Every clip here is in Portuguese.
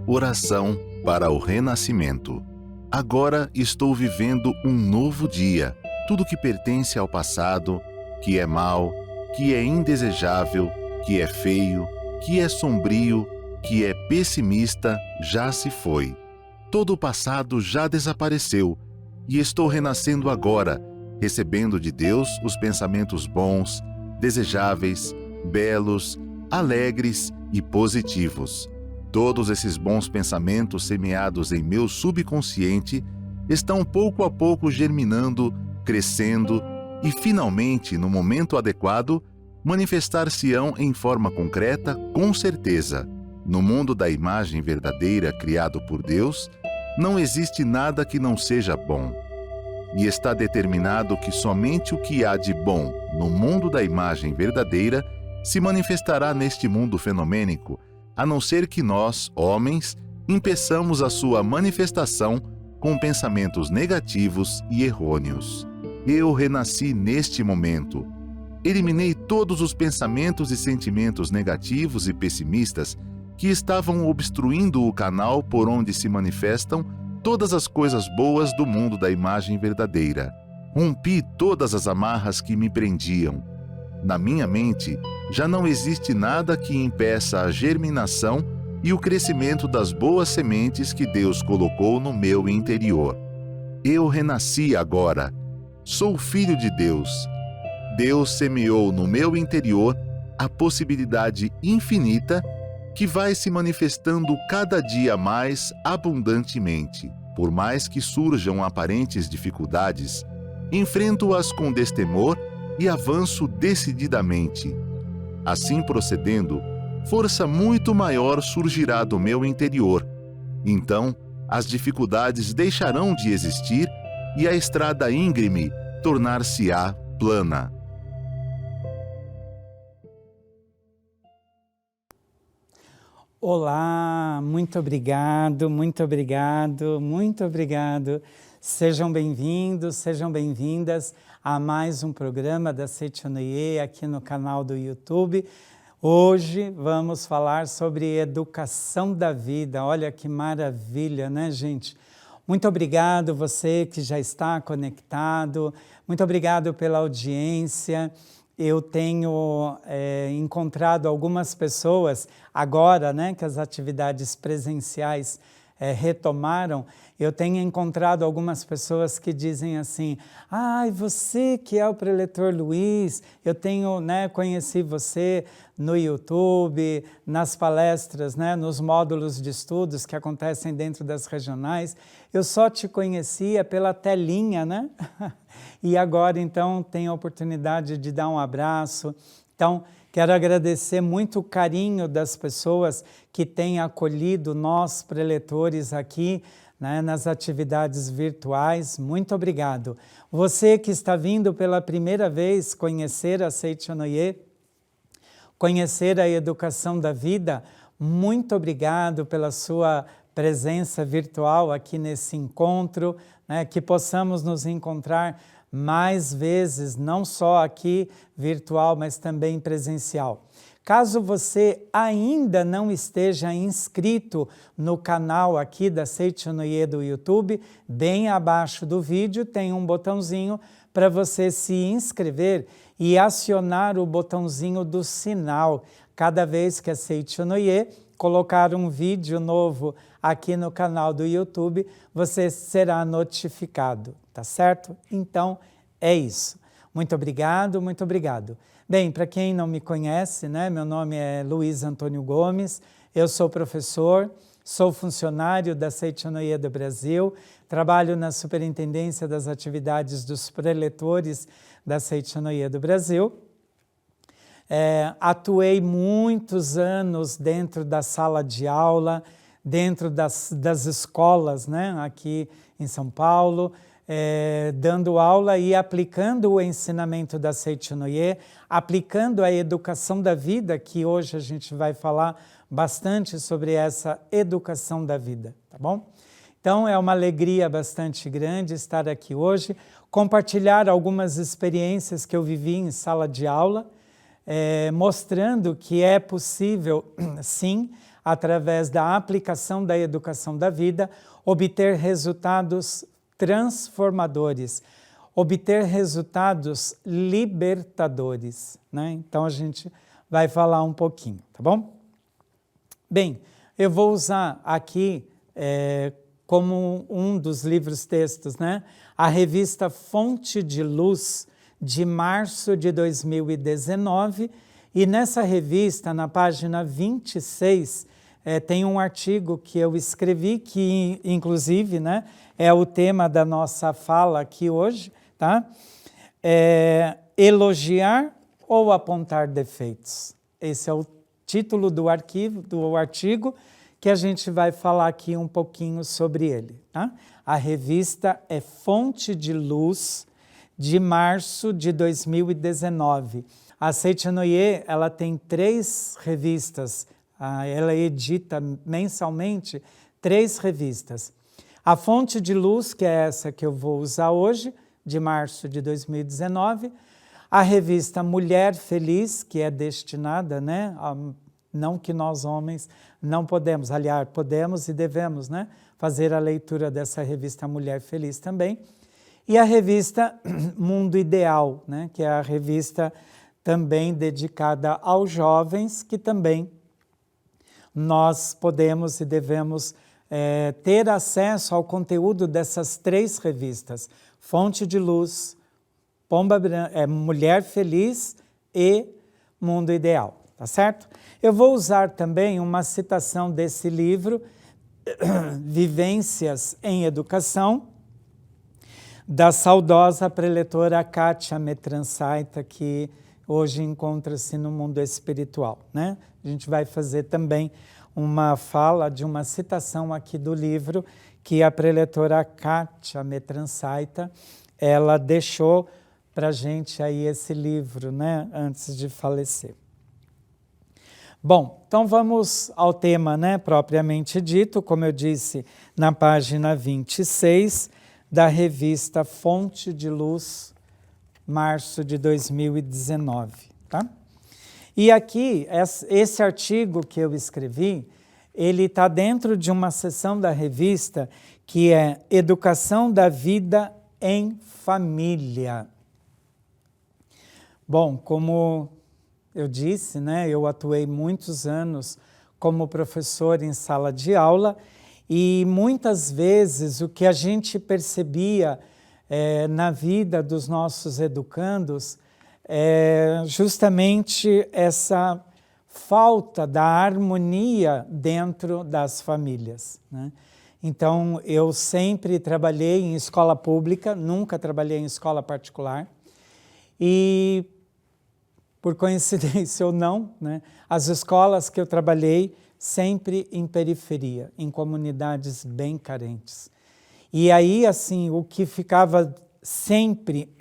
Oração para o renascimento. Agora estou vivendo um novo dia. Tudo que pertence ao passado, que é mau, que é indesejável, que é feio, que é sombrio, que é pessimista, já se foi. Todo o passado já desapareceu e estou renascendo agora, recebendo de Deus os pensamentos bons, desejáveis, belos, alegres e positivos. Todos esses bons pensamentos semeados em meu subconsciente estão pouco a pouco germinando, crescendo e, finalmente, no momento adequado, manifestar-se-ão em forma concreta, com certeza. No mundo da imagem verdadeira criado por Deus, não existe nada que não seja bom. E está determinado que somente o que há de bom no mundo da imagem verdadeira se manifestará neste mundo fenomênico, a não ser que nós, homens, impeçamos a sua manifestação com pensamentos negativos e errôneos. Eu renasci neste momento. Eliminei todos os pensamentos e sentimentos negativos e pessimistas que estavam obstruindo o canal por onde se manifestam todas as coisas boas do mundo da imagem verdadeira. Rompi todas as amarras que me prendiam. Na minha mente, já não existe nada que impeça a germinação e o crescimento das boas sementes que Deus colocou no meu interior. Eu renasci agora. Sou filho de Deus. Deus semeou no meu interior a possibilidade infinita que vai se manifestando cada dia mais abundantemente. Por mais que surjam aparentes dificuldades, enfrento-as com destemor e avanço decididamente. Assim procedendo, força muito maior surgirá do meu interior. Então, as dificuldades deixarão de existir e a estrada íngreme tornar-se-á plana. Olá, muito obrigado, muito obrigado, muito obrigado. Sejam bem-vindos, sejam bem-vindas a mais um programa da Seichonoye aqui no canal do YouTube. Hoje vamos falar sobre educação da vida. Olha que maravilha, né, gente? Muito obrigado você que já está conectado, muito obrigado pela audiência. Eu tenho encontrado algumas pessoas, agora, né, que as atividades presenciais retomaram, eu tenho encontrado algumas pessoas que dizem assim: ai, você que é o preletor Luiz, eu tenho, né, conheci você no YouTube, nas palestras, né, nos módulos de estudos que acontecem dentro das regionais, eu só te conhecia pela telinha, né? E agora, então, tenho a oportunidade de dar um abraço. Então, quero agradecer muito o carinho das pessoas que têm acolhido nós, preletores, aqui, né, nas atividades virtuais. Muito obrigado. Você que está vindo pela primeira vez conhecer a Seichonoye, conhecer a educação da vida, muito obrigado pela sua presença virtual aqui nesse encontro, né, que possamos nos encontrar mais vezes, não só aqui virtual, mas também presencial. Caso você ainda não esteja inscrito no canal aqui da Seichonoye do YouTube, bem abaixo do vídeo tem um botãozinho para você se inscrever e acionar o botãozinho do sinal. Cada vez que a Seichonoye colocar um vídeo novo aqui no canal do YouTube, você será notificado, tá certo? Então, é isso. Muito obrigado, muito obrigado. Bem, para quem não me conhece, né, meu nome é Luiz Antônio Gomes, eu sou professor, sou funcionário da Seichonoye do Brasil, trabalho na Superintendência das Atividades dos Preletores da Seichonoye do Brasil. Atuei muitos anos dentro da sala de aula, dentro das escolas, né, aqui em São Paulo, dando aula e aplicando o ensinamento da Seichonoye, aplicando a educação da vida, que hoje a gente vai falar bastante sobre essa educação da vida, tá bom? Então é uma alegria bastante grande estar aqui hoje, compartilhar algumas experiências que eu vivi em sala de aula, mostrando que é possível, sim, através da aplicação da educação da vida, obter resultados transformadores, obter resultados libertadores, né? Então a gente vai falar um pouquinho, tá bom? Bem, eu vou usar aqui como um dos livros-textos, né? A revista Fonte de Luz, de março de 2019, e nessa revista, na página 26, tem um artigo que eu escrevi, que inclusive, né, é o tema da nossa fala aqui hoje, tá? Elogiar ou apontar defeitos. Esse é o título do artigo, que a gente vai falar aqui um pouquinho sobre ele, tá? A revista é Fonte de Luz, de março de 2019. A Seitanoye, ela tem 3 revistas, ela edita mensalmente 3 revistas. A Fonte de Luz, que é essa que eu vou usar hoje, de março de 2019, a revista Mulher Feliz, que é destinada, né, não que nós homens não podemos, aliás, podemos e devemos, né, fazer a leitura dessa revista Mulher Feliz também, e a revista Mundo Ideal, né, que é a revista também dedicada aos jovens, que também nós podemos e devemos ter acesso ao conteúdo dessas 3 revistas, Fonte de Luz, Mulher Feliz e Mundo Ideal, tá certo? Eu vou usar também uma citação desse livro, Vivências em Educação, da saudosa preletora Kátia Metransaita, que hoje encontra-se no mundo espiritual, né? A gente vai fazer também uma fala de uma citação aqui do livro que a preletora Kátia Metransaita, ela deixou para a gente aí esse livro, né, antes de falecer. Bom, então vamos ao tema, né, propriamente dito, como eu disse, na página 26 da revista Fonte de Luz, março de 2019, tá? E aqui, esse artigo que eu escrevi, ele está dentro de uma seção da revista que é Educação da Vida em Família. Bom, como eu disse, né, eu atuei muitos anos como professor em sala de aula e muitas vezes o que a gente percebia na vida dos nossos educandos é justamente essa falta da harmonia dentro das famílias, né? Então, eu sempre trabalhei em escola pública, nunca trabalhei em escola particular, e, por coincidência ou não, né, as escolas que eu trabalhei sempre em periferia, em comunidades bem carentes. E aí, assim, o que ficava sempre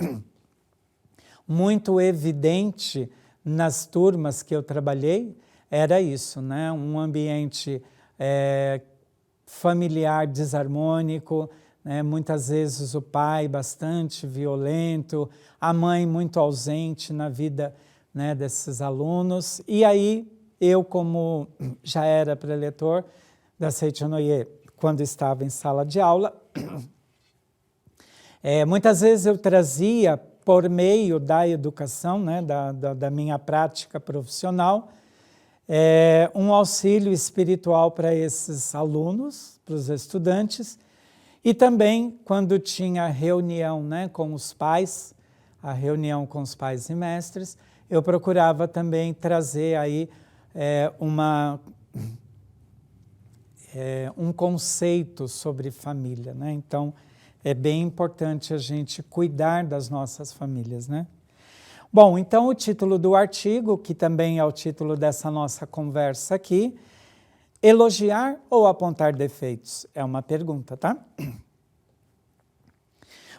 muito evidente nas turmas que eu trabalhei era isso, né? Um ambiente familiar desarmônico, né? Muitas vezes o pai bastante violento, a mãe muito ausente na vida, né, desses alunos. E aí eu, como já era preletor da Seitanoye, quando estava em sala de aula, muitas vezes eu trazia, por meio da educação, né, da minha prática profissional, um auxílio espiritual para esses alunos, para os estudantes, e também quando tinha reunião, né, com os pais, a reunião com os pais e mestres, eu procurava também trazer aí um conceito sobre família, né? Então, é bem importante a gente cuidar das nossas famílias, né? Bom, então o título do artigo, que também é o título dessa nossa conversa aqui, elogiar ou apontar defeitos? É uma pergunta, tá?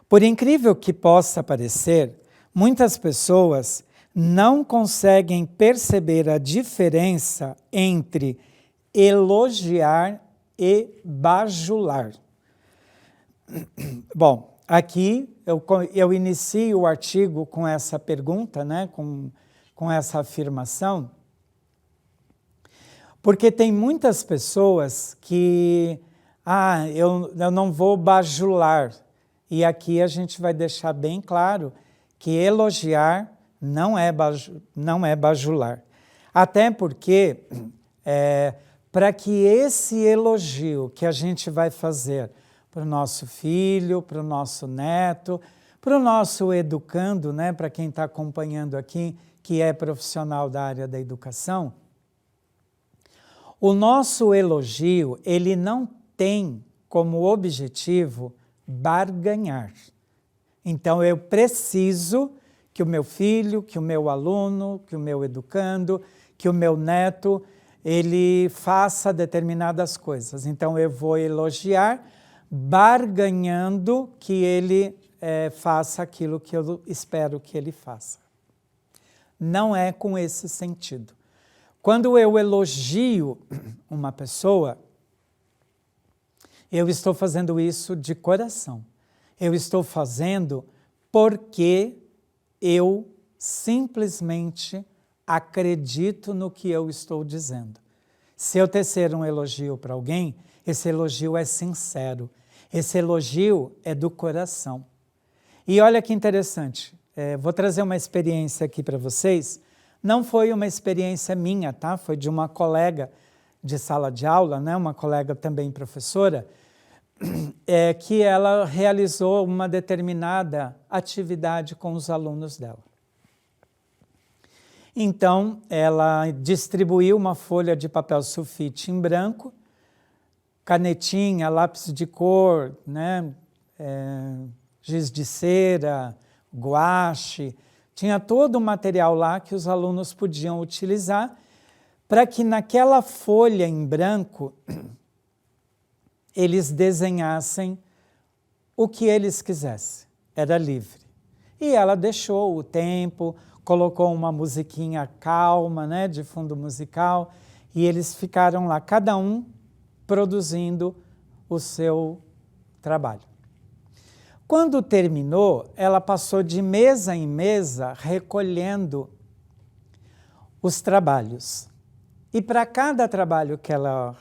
Por incrível que possa parecer, muitas pessoas não conseguem perceber a diferença entre elogiar e bajular. Bom, aqui eu inicio o artigo com essa pergunta, né, com essa afirmação, Porque tem muitas pessoas que, eu não vou bajular. E aqui a gente vai deixar bem claro que elogiar não é bajular. Até porque, para que esse elogio que a gente vai fazer para o nosso filho, para o nosso neto, para o nosso educando, né, para quem está acompanhando aqui, que é profissional da área da educação, o nosso elogio, ele não tem como objetivo barganhar. Então, eu preciso que o meu filho, que o meu aluno, que o meu educando, que o meu neto, ele faça determinadas coisas. Então, eu vou elogiar, barganhando que ele faça aquilo que eu espero que ele faça. Não é com esse sentido. Quando eu elogio uma pessoa, eu estou fazendo isso de coração. Eu estou fazendo porque eu simplesmente acredito no que eu estou dizendo. Se eu tecer um elogio para alguém, esse elogio é sincero. Esse elogio é do coração. E olha que interessante, vou trazer uma experiência aqui para vocês. Não foi uma experiência minha, tá? Foi de uma colega de sala de aula, né? Uma colega também professora, que ela realizou uma determinada atividade com os alunos dela. Então, ela distribuiu uma folha de papel sulfite em branco, canetinha, lápis de cor, né? Giz de cera, guache, tinha todo o material lá que os alunos podiam utilizar para que naquela folha em branco eles desenhassem o que eles quisessem, era livre. E ela deixou o tempo, colocou uma musiquinha calma, né, de fundo musical, e eles ficaram lá, cada um produzindo o seu trabalho. Quando terminou, ela passou de mesa em mesa recolhendo os trabalhos. E para cada trabalho que ela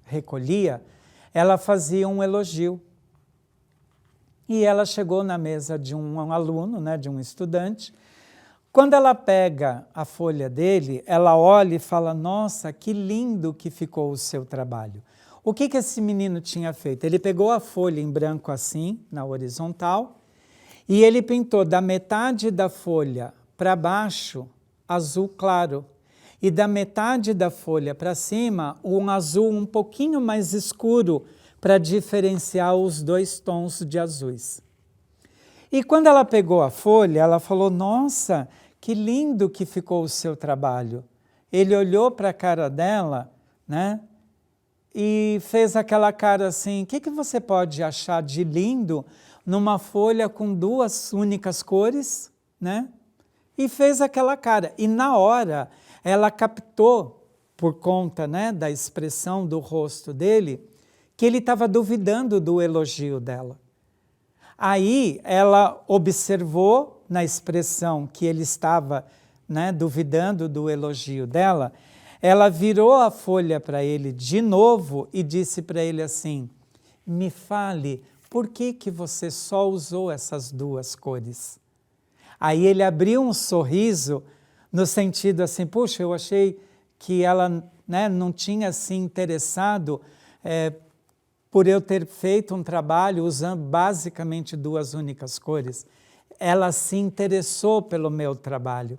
recolhia, ela fazia um elogio. E ela chegou na mesa de um aluno, né, de um estudante. Quando ela pega a folha dele, ela olha e fala, nossa, que lindo que ficou o seu trabalho. O que esse menino tinha feito? Ele pegou a folha em branco assim, na horizontal, e ele pintou da metade da folha para baixo, azul claro, e da metade da folha para cima, um azul um pouquinho mais escuro, para diferenciar os dois tons de azuis. E quando ela pegou a folha, ela falou, nossa, que lindo que ficou o seu trabalho. Ele olhou para a cara dela, né? E fez aquela cara assim, o que você pode achar de lindo numa folha com duas únicas cores, né? E fez aquela cara. E na hora, ela captou, por conta, né, da expressão do rosto dele, que ele estava duvidando do elogio dela. Aí ela observou na expressão que ele estava, né, duvidando do elogio dela. Ela virou a folha para ele de novo e disse para ele assim, me fale, por que você só usou essas duas cores? Aí ele abriu um sorriso no sentido assim, puxa, eu achei que ela, né, não tinha se interessado por eu ter feito um trabalho usando basicamente duas únicas cores. Ela se interessou pelo meu trabalho.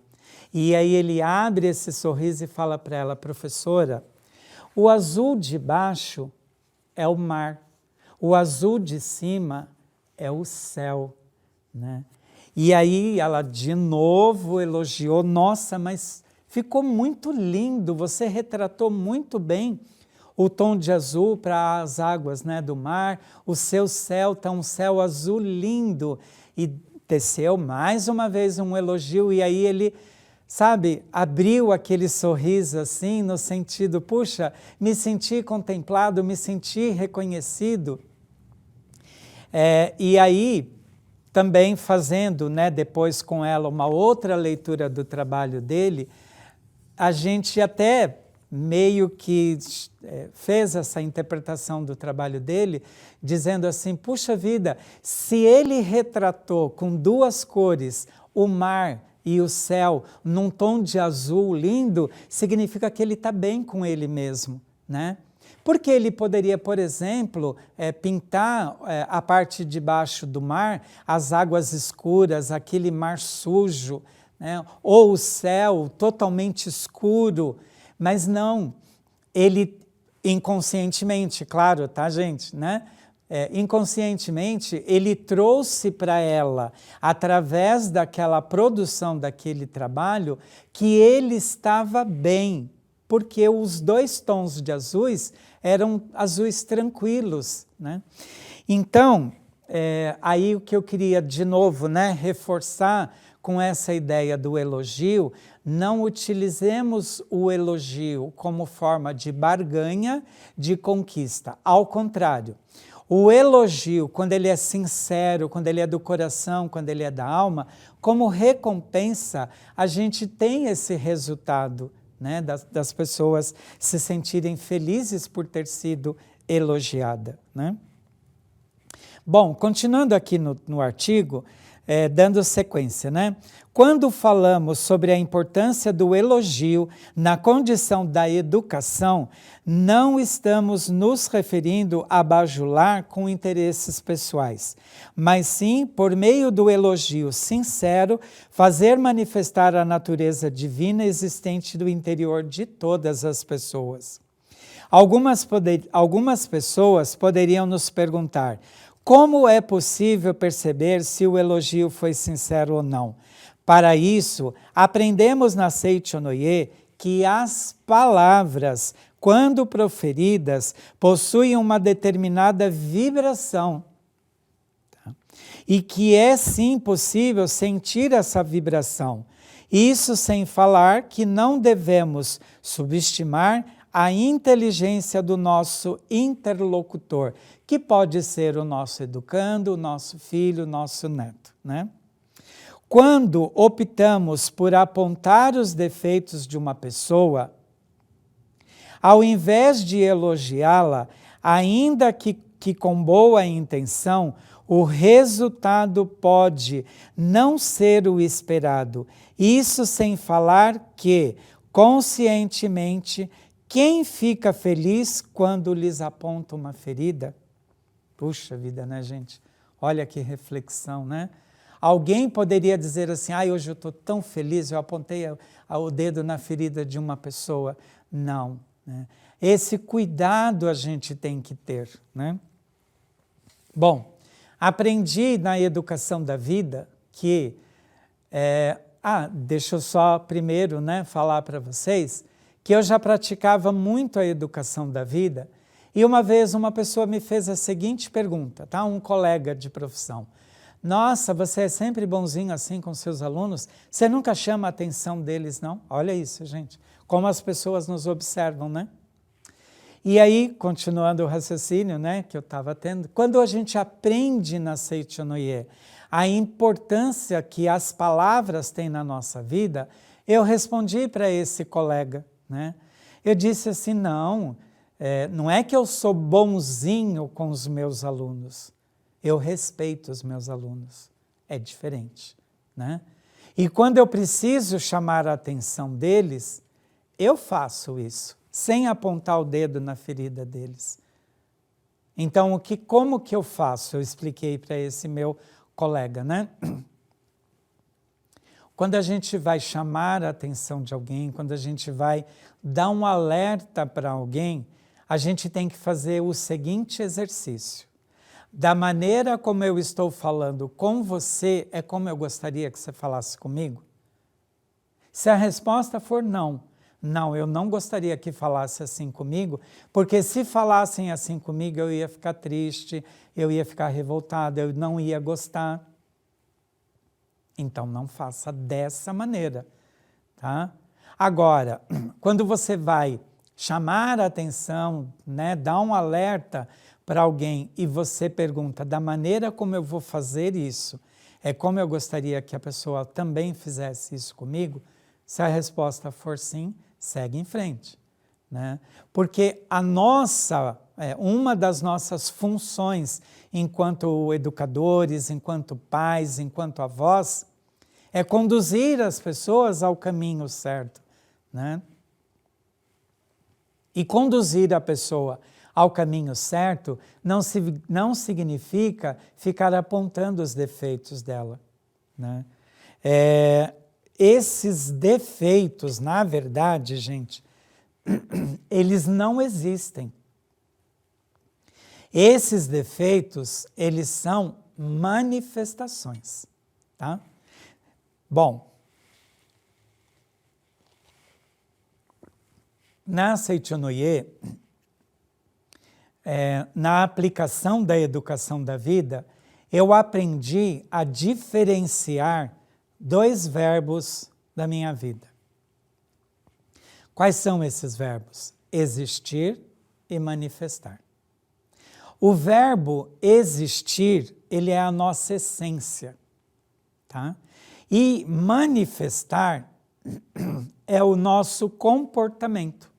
E aí ele abre esse sorriso e fala para ela, professora, o azul de baixo é o mar, o azul de cima é o céu, né? E aí ela de novo elogiou, nossa, mas ficou muito lindo, você retratou muito bem o tom de azul para as águas, né, do mar, o seu céu está um céu azul lindo. E teceu mais uma vez um elogio e aí ele, sabe, abriu aquele sorriso assim, no sentido, puxa, me senti contemplado, me senti reconhecido. E aí, também fazendo, né, depois com ela uma outra leitura do trabalho dele, a gente até, meio que fez essa interpretação do trabalho dele, dizendo assim, puxa vida, se ele retratou com duas cores o mar e o céu num tom de azul lindo, significa que ele está bem com ele mesmo, né? Porque ele poderia, por exemplo, pintar a parte de baixo do mar, as águas escuras, aquele mar sujo, né? Ou o céu totalmente escuro, mas não, ele inconscientemente, claro, tá, gente, né? Inconscientemente, ele trouxe para ela, através daquela produção daquele trabalho, que ele estava bem, porque os dois tons de azuis eram azuis tranquilos, né? Então, aí o que eu queria de novo, né, reforçar com essa ideia do elogio, não utilizemos o elogio como forma de barganha, de conquista. Ao contrário, o elogio, quando ele é sincero, quando ele é do coração, quando ele é da alma, como recompensa, a gente tem esse resultado, né, das pessoas se sentirem felizes por ter sido elogiada, né? Bom, continuando aqui no artigo, dando sequência, né? Quando falamos sobre a importância do elogio na condição da educação, não estamos nos referindo a bajular com interesses pessoais, mas sim, por meio do elogio sincero, fazer manifestar a natureza divina existente do interior de todas as pessoas. Algumas pessoas poderiam nos perguntar: como é possível perceber se o elogio foi sincero ou não? Para isso, aprendemos na Seichonoye que as palavras, quando proferidas, possuem uma determinada vibração. Tá? E que é sim possível sentir essa vibração. Isso sem falar que não devemos subestimar a inteligência do nosso interlocutor, que pode ser o nosso educando, o nosso filho, o nosso neto, né? Quando optamos por apontar os defeitos de uma pessoa, ao invés de elogiá-la, ainda que com boa intenção, o resultado pode não ser o esperado. Isso sem falar que, conscientemente, quem fica feliz quando lhes aponta uma ferida? Puxa vida, né, gente? Olha que reflexão, né? Alguém poderia dizer assim, hoje eu estou tão feliz, eu apontei o dedo na ferida de uma pessoa. Não, né? Esse cuidado a gente tem que ter, né? Bom, aprendi na educação da vida que... deixa eu só primeiro, né, falar para vocês que eu já praticava muito a educação da vida, e uma vez uma pessoa me fez a seguinte pergunta, tá? Um colega de profissão. Nossa, você é sempre bonzinho assim com seus alunos? Você nunca chama a atenção deles, não? Olha isso, gente. Como as pessoas nos observam, né? E aí, continuando o raciocínio, né, que eu estava tendo, quando a gente aprende na Seichonoye a importância que as palavras têm na nossa vida, eu respondi para esse colega, né? Eu disse assim, não é que eu sou bonzinho com os meus alunos, eu respeito os meus alunos, é diferente, né? E quando eu preciso chamar a atenção deles, eu faço isso, sem apontar o dedo na ferida deles. Então, como que eu faço? Eu expliquei para esse meu colega, né? Quando a gente vai chamar a atenção de alguém, quando a gente vai dar um alerta para alguém, a gente tem que fazer o seguinte exercício. Da maneira como eu estou falando com você, é como eu gostaria que você falasse comigo? Se a resposta for não, eu não gostaria que falasse assim comigo, porque se falassem assim comigo, eu ia ficar triste, eu ia ficar revoltada, eu não ia gostar. Então, não faça dessa maneira, tá? Agora, quando você vai chamar a atenção, né, dar um alerta para alguém e você pergunta, da maneira como eu vou fazer isso, é como eu gostaria que a pessoa também fizesse isso comigo? Se a resposta for sim, segue em frente, né? Porque uma das nossas funções enquanto educadores, enquanto pais, enquanto avós, é conduzir as pessoas ao caminho certo, né? E conduzir a pessoa ao caminho certo não significa ficar apontando os defeitos dela, né? Esses defeitos, na verdade, gente, eles não existem. Esses defeitos, eles são manifestações, tá? Bom, na Seichonoye, na aplicação da educação da vida, eu aprendi a diferenciar 2 verbos da minha vida. Quais são esses verbos? Existir e manifestar. O verbo existir, ele é a nossa essência, tá? E manifestar é o nosso comportamento.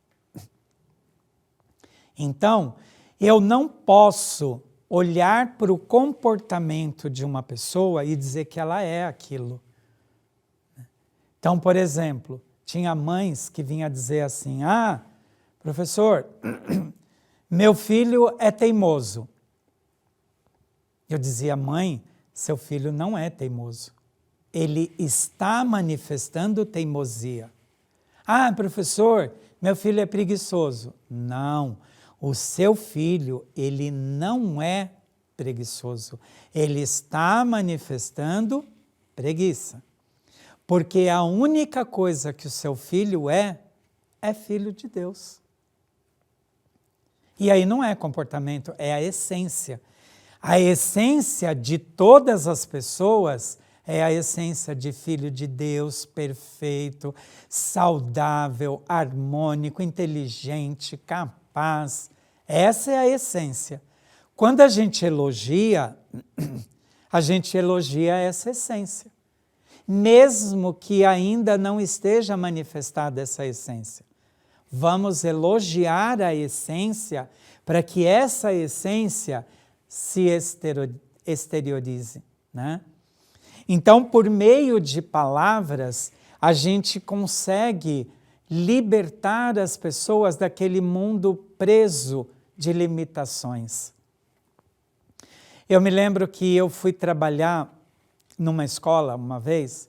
Então, eu não posso olhar para o comportamento de uma pessoa e dizer que ela é aquilo. Então, por exemplo, tinha mães que vinham dizer assim, professor, meu filho é teimoso. Eu dizia, mãe, seu filho não é teimoso. Ele está manifestando teimosia. Professor, meu filho é preguiçoso. Não, o seu filho, ele não é preguiçoso. Ele está manifestando preguiça. Porque a única coisa que o seu filho é filho de Deus. E aí não é comportamento, é a essência. A essência de todas as pessoas é a essência de filho de Deus, perfeito, saudável, harmônico, inteligente, capaz. Essa é a essência. Quando a gente elogia essa essência. Mesmo que ainda não esteja manifestada essa essência. Vamos elogiar a essência para que essa essência se exteriorize, né? Então, por meio de palavras, a gente consegue libertar as pessoas daquele mundo preso de limitações. Eu me lembro que eu fui trabalhar numa escola uma vez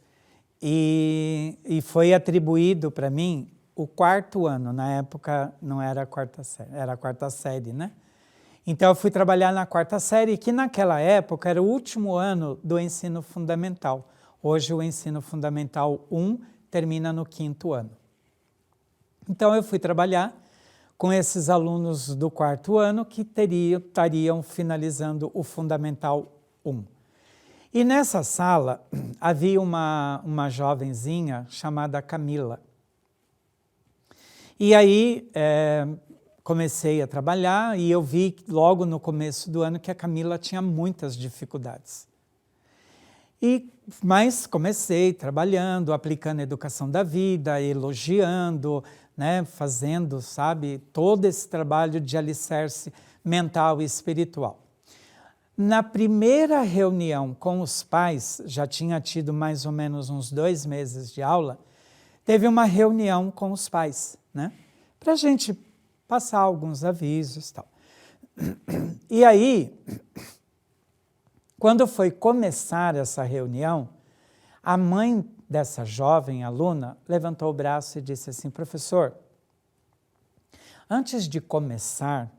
e foi atribuído para mim o 4º ano, na época não era a 4ª série, era a 4ª série, né? Então eu fui trabalhar na 4ª série, que naquela época era o último ano do ensino fundamental. Hoje o ensino fundamental 1 termina no 5º ano. Então eu fui trabalhar com esses alunos do 4º ano que estariam finalizando o fundamental 1. E nessa sala havia uma jovenzinha chamada Camila. E aí comecei a trabalhar e eu vi logo no começo do ano que a Camila tinha muitas dificuldades. Mas comecei trabalhando, aplicando a educação da vida, elogiando, né, fazendo, todo esse trabalho de alicerce mental e espiritual. Na primeira reunião com os pais, já tinha tido mais ou menos uns 2 meses de aula, teve uma reunião com os pais, né? Para a gente passar alguns avisos e tal. E aí, quando foi começar essa reunião, a mãe dessa jovem aluna levantou o braço e disse assim, professor, antes de começar,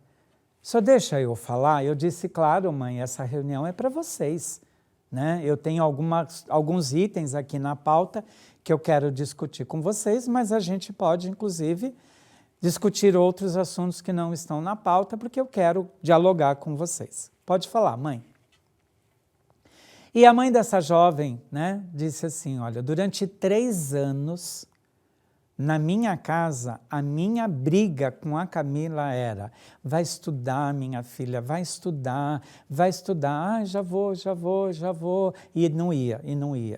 só deixa eu falar? Eu disse, claro, mãe, essa reunião é para vocês, né? Eu tenho alguns itens aqui na pauta que eu quero discutir com vocês, mas a gente pode, inclusive, discutir outros assuntos que não estão na pauta, porque eu quero dialogar com vocês. Pode falar, mãe. E a mãe dessa jovem, né, disse assim, olha, durante 3 anos, na minha casa, a minha briga com a Camila era, vai estudar, minha filha, vai estudar, já vou, e não ia,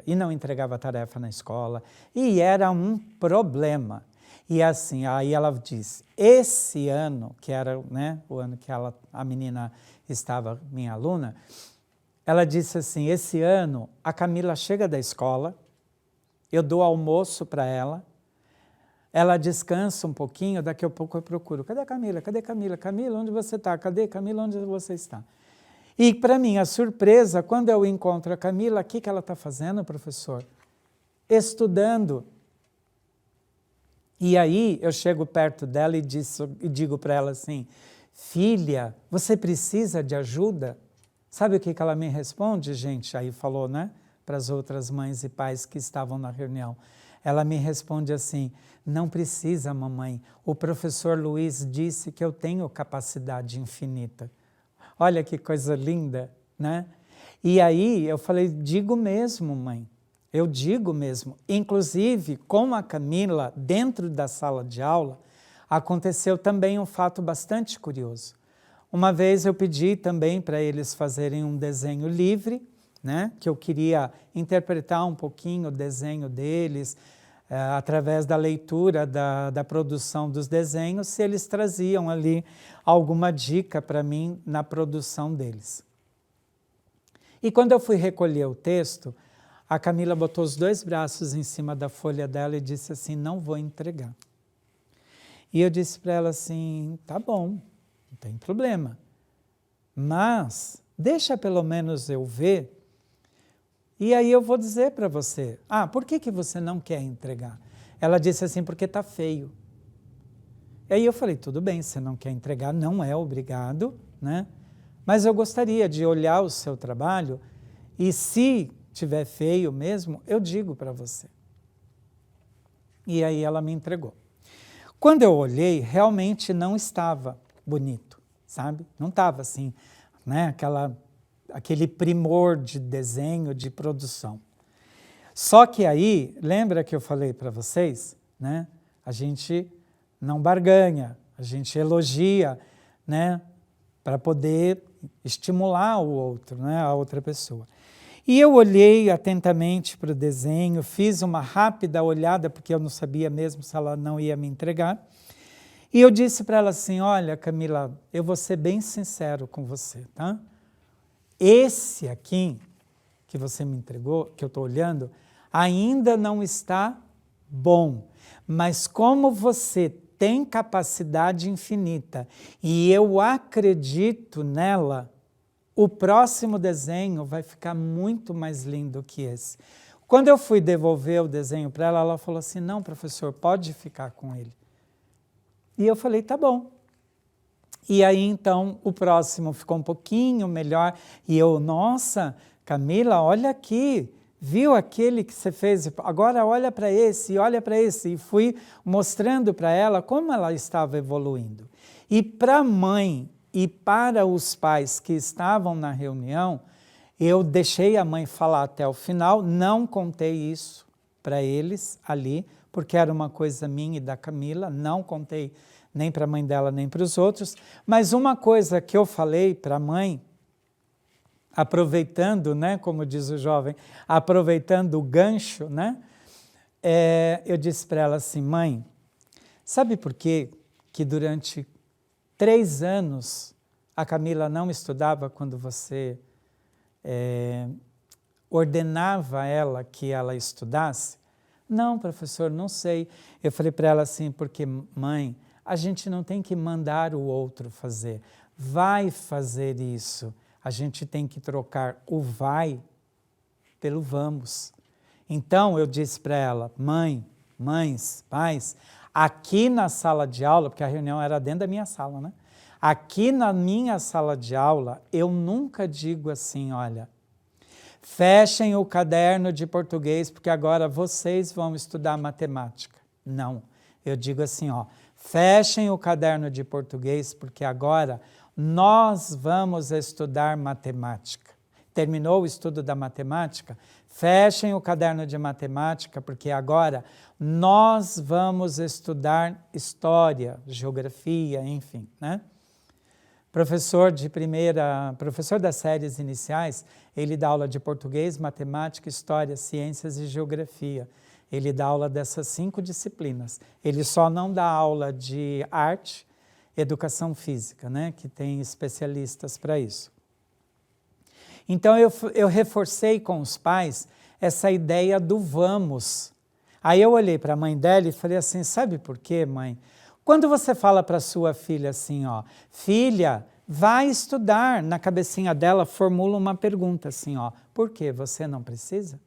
e não entregava tarefa na escola, e era um problema. E assim, aí ela disse, esse ano, que era, né, o ano que a menina estava minha aluna, ela disse assim, esse ano a Camila chega da escola, eu dou almoço para ela descansa um pouquinho, daqui a pouco eu procuro, cadê a Camila? Cadê a Camila? Camila, onde você está? Cadê Camila? Onde você está? E para minha surpresa, quando eu encontro a Camila, o que ela está fazendo, professor? Estudando. E aí eu chego perto dela e digo para ela assim, filha, você precisa de ajuda? Sabe o que ela me responde, gente? Aí falou, né, para as outras mães e pais que estavam na reunião. Ela me responde assim, não precisa, mamãe, o professor Luiz disse que eu tenho capacidade infinita. Olha que coisa linda, né? E aí eu falei, digo mesmo, mãe. Eu digo mesmo, inclusive com a Camila, dentro da sala de aula, aconteceu também um fato bastante curioso. Uma vez eu pedi também para eles fazerem um desenho livre, né, que eu queria interpretar um pouquinho o desenho deles, através da leitura da produção dos desenhos, se eles traziam ali alguma dica para mim na produção deles. E quando eu fui recolher o texto, a Camila botou os 2 braços em cima da folha dela e disse assim, não vou entregar. E eu disse para ela assim, tá bom, não tem problema, mas deixa pelo menos eu ver, e aí eu vou dizer para você, por que você não quer entregar? Ela disse assim, porque está feio. E aí eu falei, tudo bem, você não quer entregar, não é obrigado, né? Mas eu gostaria de olhar o seu trabalho e se tiver feio mesmo, eu digo para você. E aí ela me entregou. Quando eu olhei, realmente não estava bonito, sabe? Não estava assim, né? Aquele primor de desenho, de produção. Só que aí, lembra que eu falei para vocês, né? A gente não barganha, a gente elogia, né? Para poder estimular o outro, né? A outra pessoa. E eu olhei atentamente para o desenho, fiz uma rápida olhada, porque eu não sabia mesmo se ela não ia me entregar. E eu disse para ela assim, olha, Camila, eu vou ser bem sincero com você, tá? Esse aqui, que você me entregou, que eu estou olhando, ainda não está bom. Mas como você tem capacidade infinita e eu acredito nela, o próximo desenho vai ficar muito mais lindo que esse. Quando eu fui devolver o desenho para ela, ela falou assim, não, professor, pode ficar com ele. E eu falei, tá bom. E aí, então, o próximo ficou um pouquinho melhor. E eu, nossa, Camila, olha aqui, viu aquele que você fez? Agora olha para esse, olha para esse. E fui mostrando para ela como ela estava evoluindo. E para a mãe e para os pais que estavam na reunião, eu deixei a mãe falar até o final, não contei isso para eles ali, porque era uma coisa minha e da Camila, não contei nem para a mãe dela, nem para os outros, mas uma coisa que eu falei para a mãe, aproveitando, né, como diz o jovem, aproveitando o gancho, né, eu disse para ela assim, mãe, sabe por quê que durante 3 anos a Camila não estudava quando você ordenava ela que ela estudasse? Não, professor, não sei. Eu falei para ela assim, porque mãe, a gente não tem que mandar o outro fazer. Vai fazer isso. A gente tem que trocar o vai pelo vamos. Então eu disse para ela, mães, pais, aqui na sala de aula, porque a reunião era dentro da minha sala, né? Aqui na minha sala de aula, eu nunca digo assim, olha, fechem o caderno de português, porque agora vocês vão estudar matemática. Não, eu digo assim, ó, fechem o caderno de português, porque agora nós vamos estudar matemática. Terminou o estudo da matemática? Fechem o caderno de matemática, porque agora nós vamos estudar história, geografia, enfim, né? Professor das séries iniciais, ele dá aula de português, matemática, história, ciências e geografia. Ele dá aula dessas 5 disciplinas. Ele só não dá aula de arte, educação física, né? Que tem especialistas para isso. Então eu reforcei com os pais essa ideia do vamos. Aí eu olhei para a mãe dela e falei assim, sabe por quê, mãe? Quando você fala para sua filha assim, ó, filha, vai estudar, na cabecinha dela formula uma pergunta assim, ó, por quê? Você não precisa?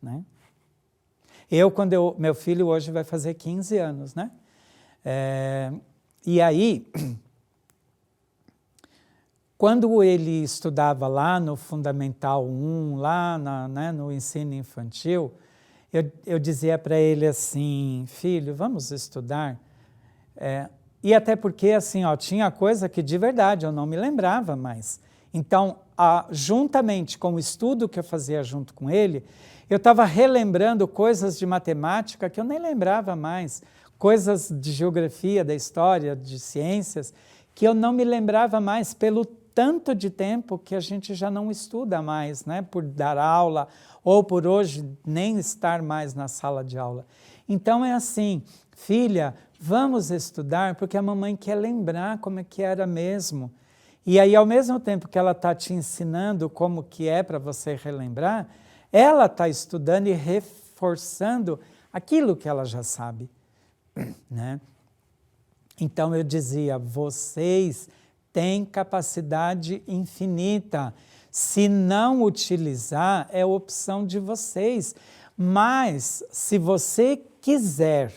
Né? Meu filho hoje vai fazer 15 anos, né? E aí, quando ele estudava lá no Fundamental 1, lá no ensino infantil, eu dizia para ele assim, filho, vamos estudar? E até porque, assim, ó, tinha coisa que de verdade eu não me lembrava mais. Então, juntamente com o estudo que eu fazia junto com ele, eu estava relembrando coisas de matemática que eu nem lembrava mais, coisas de geografia, da história, de ciências, que eu não me lembrava mais pelo tanto de tempo que a gente já não estuda mais, né? Por dar aula ou por hoje nem estar mais na sala de aula. Então é assim, filha, vamos estudar porque a mamãe quer lembrar como é que era mesmo. E aí, ao mesmo tempo que ela está te ensinando como que é para você relembrar, ela está estudando e reforçando aquilo que ela já sabe, né? Então eu dizia, vocês têm capacidade infinita. Se não utilizar, é opção de vocês. Mas, se você quiser,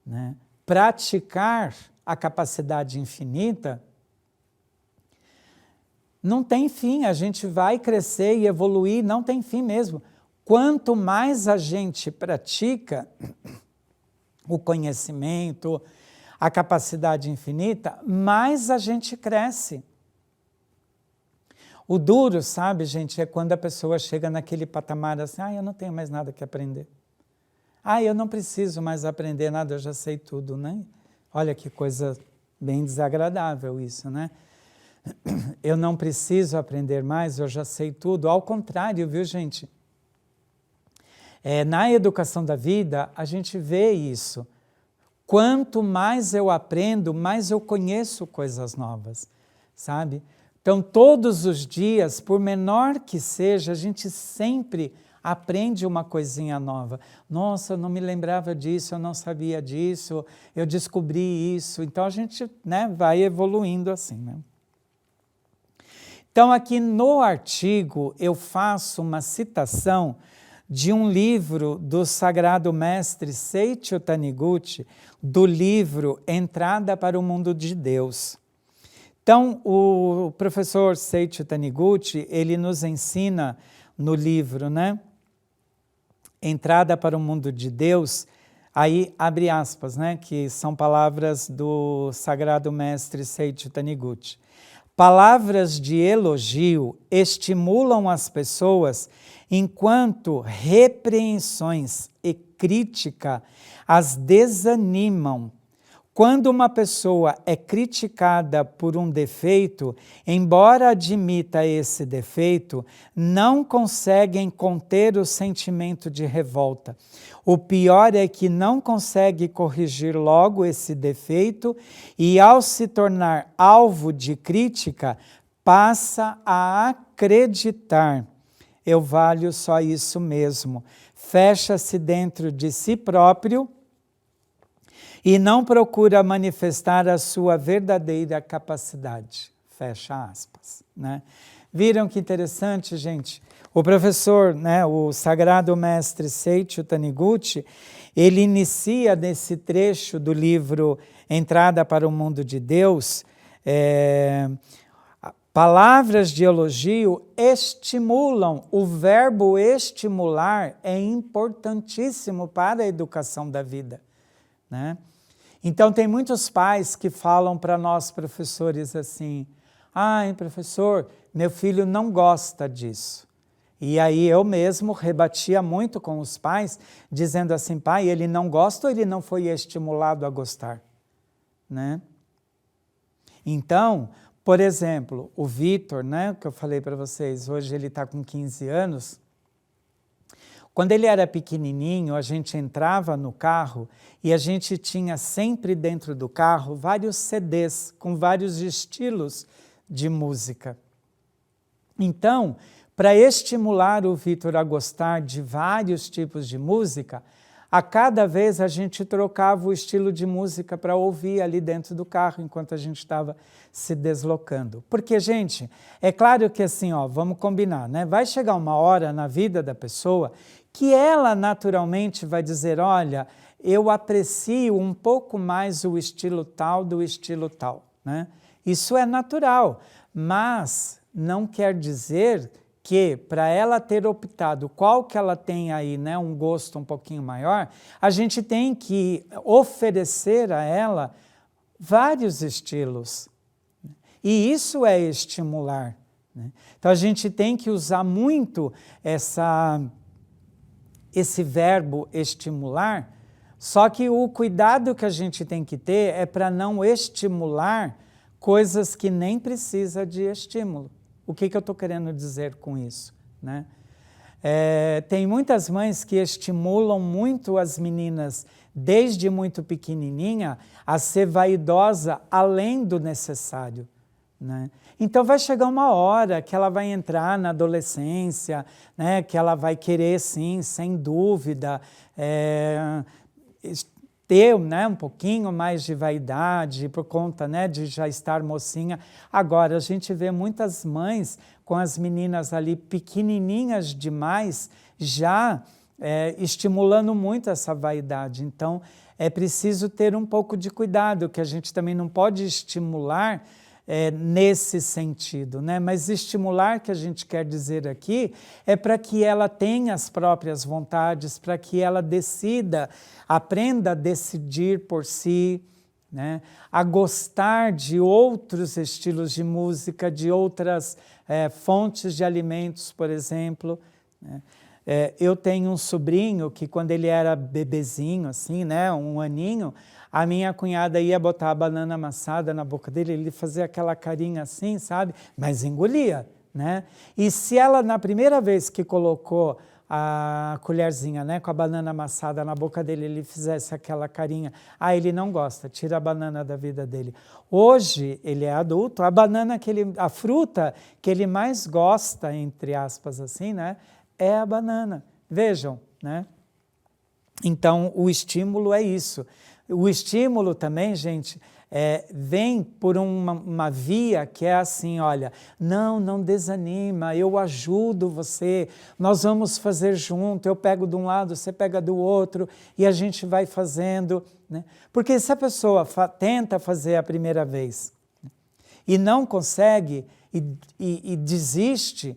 né, praticar a capacidade infinita, não tem fim, a gente vai crescer e evoluir, não tem fim mesmo. Quanto mais a gente pratica o conhecimento, a capacidade infinita, mais a gente cresce. O duro, sabe, gente, é quando a pessoa chega naquele patamar assim, eu não tenho mais nada que aprender. Eu não preciso mais aprender nada, eu já sei tudo, né? Olha que coisa bem desagradável isso, né? Eu não preciso aprender mais, eu já sei tudo. Ao contrário, viu, gente? Na educação da vida, a gente vê isso. Quanto mais eu aprendo, mais eu conheço coisas novas, sabe? Então, todos os dias, por menor que seja, a gente sempre aprende uma coisinha nova. Nossa, eu não me lembrava disso, eu não sabia disso, eu descobri isso. Então, a gente, né, vai evoluindo assim, né? Então, aqui no artigo, eu faço uma citação de um livro do Sagrado Mestre Seiichi Taniguchi, do livro Entrada para o Mundo de Deus. Então, o professor Seiichi Taniguchi, ele nos ensina no livro, né? Entrada para o Mundo de Deus, aí abre aspas, né? Que são palavras do Sagrado Mestre Seiichi Taniguchi. Palavras de elogio estimulam as pessoas, enquanto repreensões e crítica as desanimam. Quando uma pessoa é criticada por um defeito, embora admita esse defeito, não conseguem conter o sentimento de revolta. O pior é que não consegue corrigir logo esse defeito e, ao se tornar alvo de crítica, passa a acreditar. Eu valho só isso mesmo. Fecha-se dentro de si próprio e não procura manifestar a sua verdadeira capacidade. Fecha aspas, né? Viram que interessante, gente? O professor, né, o Sagrado Mestre Seiichi Taniguchi, ele inicia nesse trecho do livro Entrada para o Mundo de Deus, palavras de elogio estimulam. O verbo estimular é importantíssimo para a educação da vida, né? Então, tem muitos pais que falam para nós, professores, assim, professor, meu filho não gosta disso. E aí eu mesmo rebatia muito com os pais, dizendo assim, pai, ele não gosta ou ele não foi estimulado a gostar? Né? Então, por exemplo, o Vitor, né, que eu falei para vocês, hoje ele está com 15 anos, Quando ele era pequenininho, a gente entrava no carro e a gente tinha sempre dentro do carro vários CDs com vários estilos de música. Então, para estimular o Vitor a gostar de vários tipos de música, a cada vez a gente trocava o estilo de música para ouvir ali dentro do carro enquanto a gente estava se deslocando. Porque, gente, é claro que assim, ó, vamos combinar, né? Vai chegar uma hora na vida da pessoa que ela naturalmente vai dizer, olha, eu aprecio um pouco mais o estilo tal do estilo tal, né? Isso é natural, mas não quer dizer que para ela ter optado qual que ela tem aí, né, um gosto um pouquinho maior, a gente tem que oferecer a ela vários estilos. E isso é estimular, né? Então a gente tem que usar muito esse verbo estimular, só que o cuidado que a gente tem que ter é para não estimular coisas que nem precisa de estímulo. O que eu estou querendo dizer com isso, né? Tem muitas mães que estimulam muito as meninas, desde muito pequenininha, a ser vaidosa além do necessário, né? Então vai chegar uma hora que ela vai entrar na adolescência, né, que ela vai querer, sim, sem dúvida, ter, né, um pouquinho mais de vaidade por conta, né, de já estar mocinha. Agora, a gente vê muitas mães com as meninas ali pequenininhas demais, já estimulando muito essa vaidade. Então, é preciso ter um pouco de cuidado, que a gente também não pode estimular nesse sentido, né? Mas estimular, que a gente quer dizer aqui, é para que ela tenha as próprias vontades, para que ela decida, aprenda a decidir por si, né? A gostar de outros estilos de música, de outras fontes de alimentos, por exemplo, né? Eu tenho um sobrinho que, quando ele era bebezinho, assim, né, um aninho, a minha cunhada ia botar a banana amassada na boca dele, ele fazia aquela carinha assim, sabe? Mas engolia, né? E se ela, na primeira vez que colocou a colherzinha, né, com a banana amassada na boca dele, ele fizesse aquela carinha, ele não gosta, tira a banana da vida dele. Hoje, ele é adulto, a fruta que ele mais gosta, entre aspas assim, né, é a banana. Vejam, né? Então, o estímulo é isso. O estímulo também, gente, vem por uma via que é assim, olha, não desanima, eu ajudo você, nós vamos fazer junto, eu pego de um lado, você pega do outro, e a gente vai fazendo, né? Porque se a pessoa tenta fazer a primeira vez e não consegue e desiste,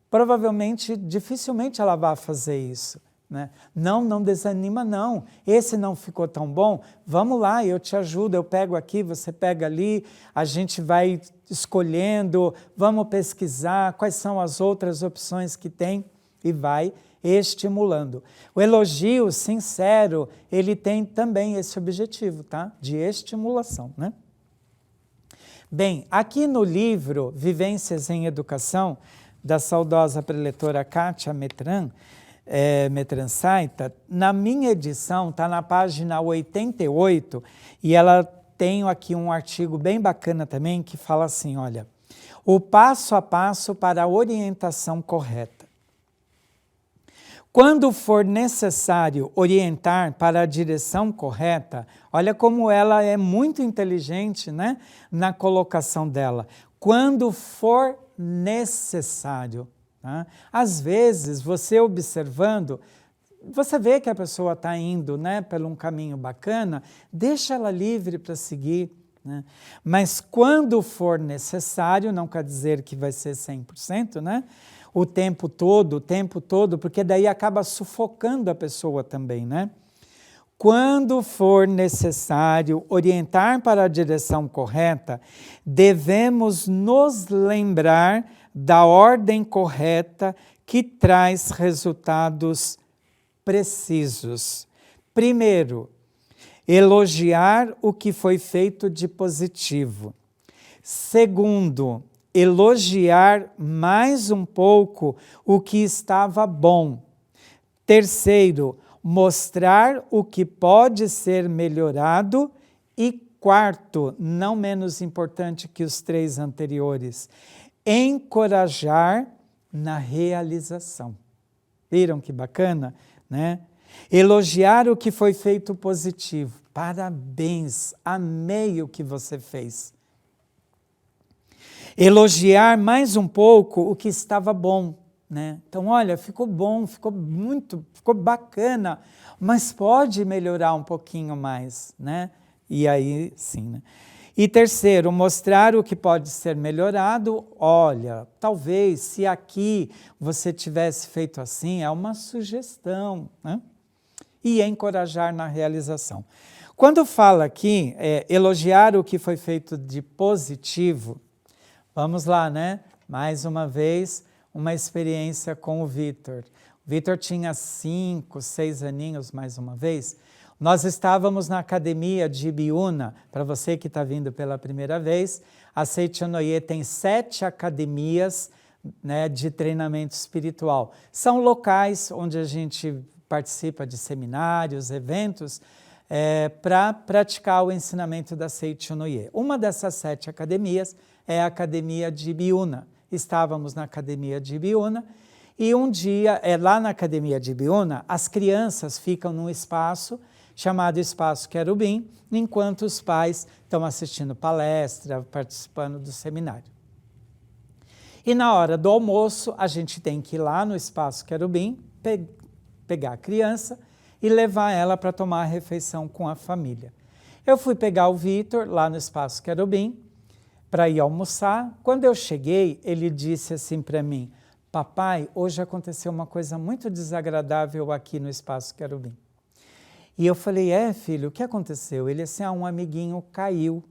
provavelmente, dificilmente ela vai fazer isso, né? Não desanima não, esse não ficou tão bom, vamos lá, eu te ajudo, eu pego aqui, você pega ali, a gente vai escolhendo, vamos pesquisar quais são as outras opções que tem e vai estimulando. O elogio sincero, ele tem também esse objetivo, tá? De estimulação, né? Bem, aqui no livro Vivências em Educação, da saudosa preletora Kátia Metransaita, na minha edição, está na página 88, e ela tem aqui um artigo bem bacana também, que fala assim, olha, o passo a passo para a orientação correta. Quando for necessário orientar para a direção correta, olha como ela é muito inteligente, né, na colocação dela. Quando for necessário, tá? Às vezes, você observando, você vê que a pessoa está indo, né, por um caminho bacana, deixa ela livre para seguir, né? Mas quando for necessário, não quer dizer que vai ser 100%, né? O tempo todo, porque daí acaba sufocando a pessoa também, né? Quando for necessário orientar para a direção correta, devemos nos lembrar da ordem correta que traz resultados precisos. Primeiro, elogiar o que foi feito de positivo. Segundo, elogiar mais um pouco o que estava bom. Terceiro, mostrar o que pode ser melhorado. E quarto, não menos importante que os 3 anteriores, encorajar na realização. Viram que bacana, né? Elogiar o que foi feito positivo. Parabéns, amei o que você fez. Elogiar mais um pouco o que estava bom, né? Então, olha, ficou bom, ficou bacana, mas pode melhorar um pouquinho mais, né? E aí, sim, né? E terceiro, mostrar o que pode ser melhorado. Olha, talvez se aqui você tivesse feito assim, é uma sugestão, né? E encorajar na realização. Quando fala aqui, elogiar o que foi feito de positivo, vamos lá, né? Mais uma vez, uma experiência com o Vitor. O Vitor tinha 5, 6 aninhos, mais uma vez. Nós estávamos na academia de Ibiúna. Para você que está vindo pela primeira vez, a Seichonoye tem 7 academias, né, de treinamento espiritual. São locais onde a gente participa de seminários, eventos, para praticar o ensinamento da Seichonoye. Uma dessas 7 academias é a Academia de Ibiúna. Estávamos na Academia de Ibiúna e um dia, lá na Academia de Ibiúna, as crianças ficam num espaço chamado Espaço Querubim, enquanto os pais estão assistindo palestra, participando do seminário. E na hora do almoço, a gente tem que ir lá no Espaço Querubim, pegar a criança e levar ela para tomar a refeição com a família. Eu fui pegar o Vitor lá no Espaço Querubim para ir almoçar. Quando eu cheguei, ele disse assim para mim: papai, hoje aconteceu uma coisa muito desagradável aqui no Espaço Querubim. E eu falei, filho, o que aconteceu? Ele assim, um amiguinho caiu.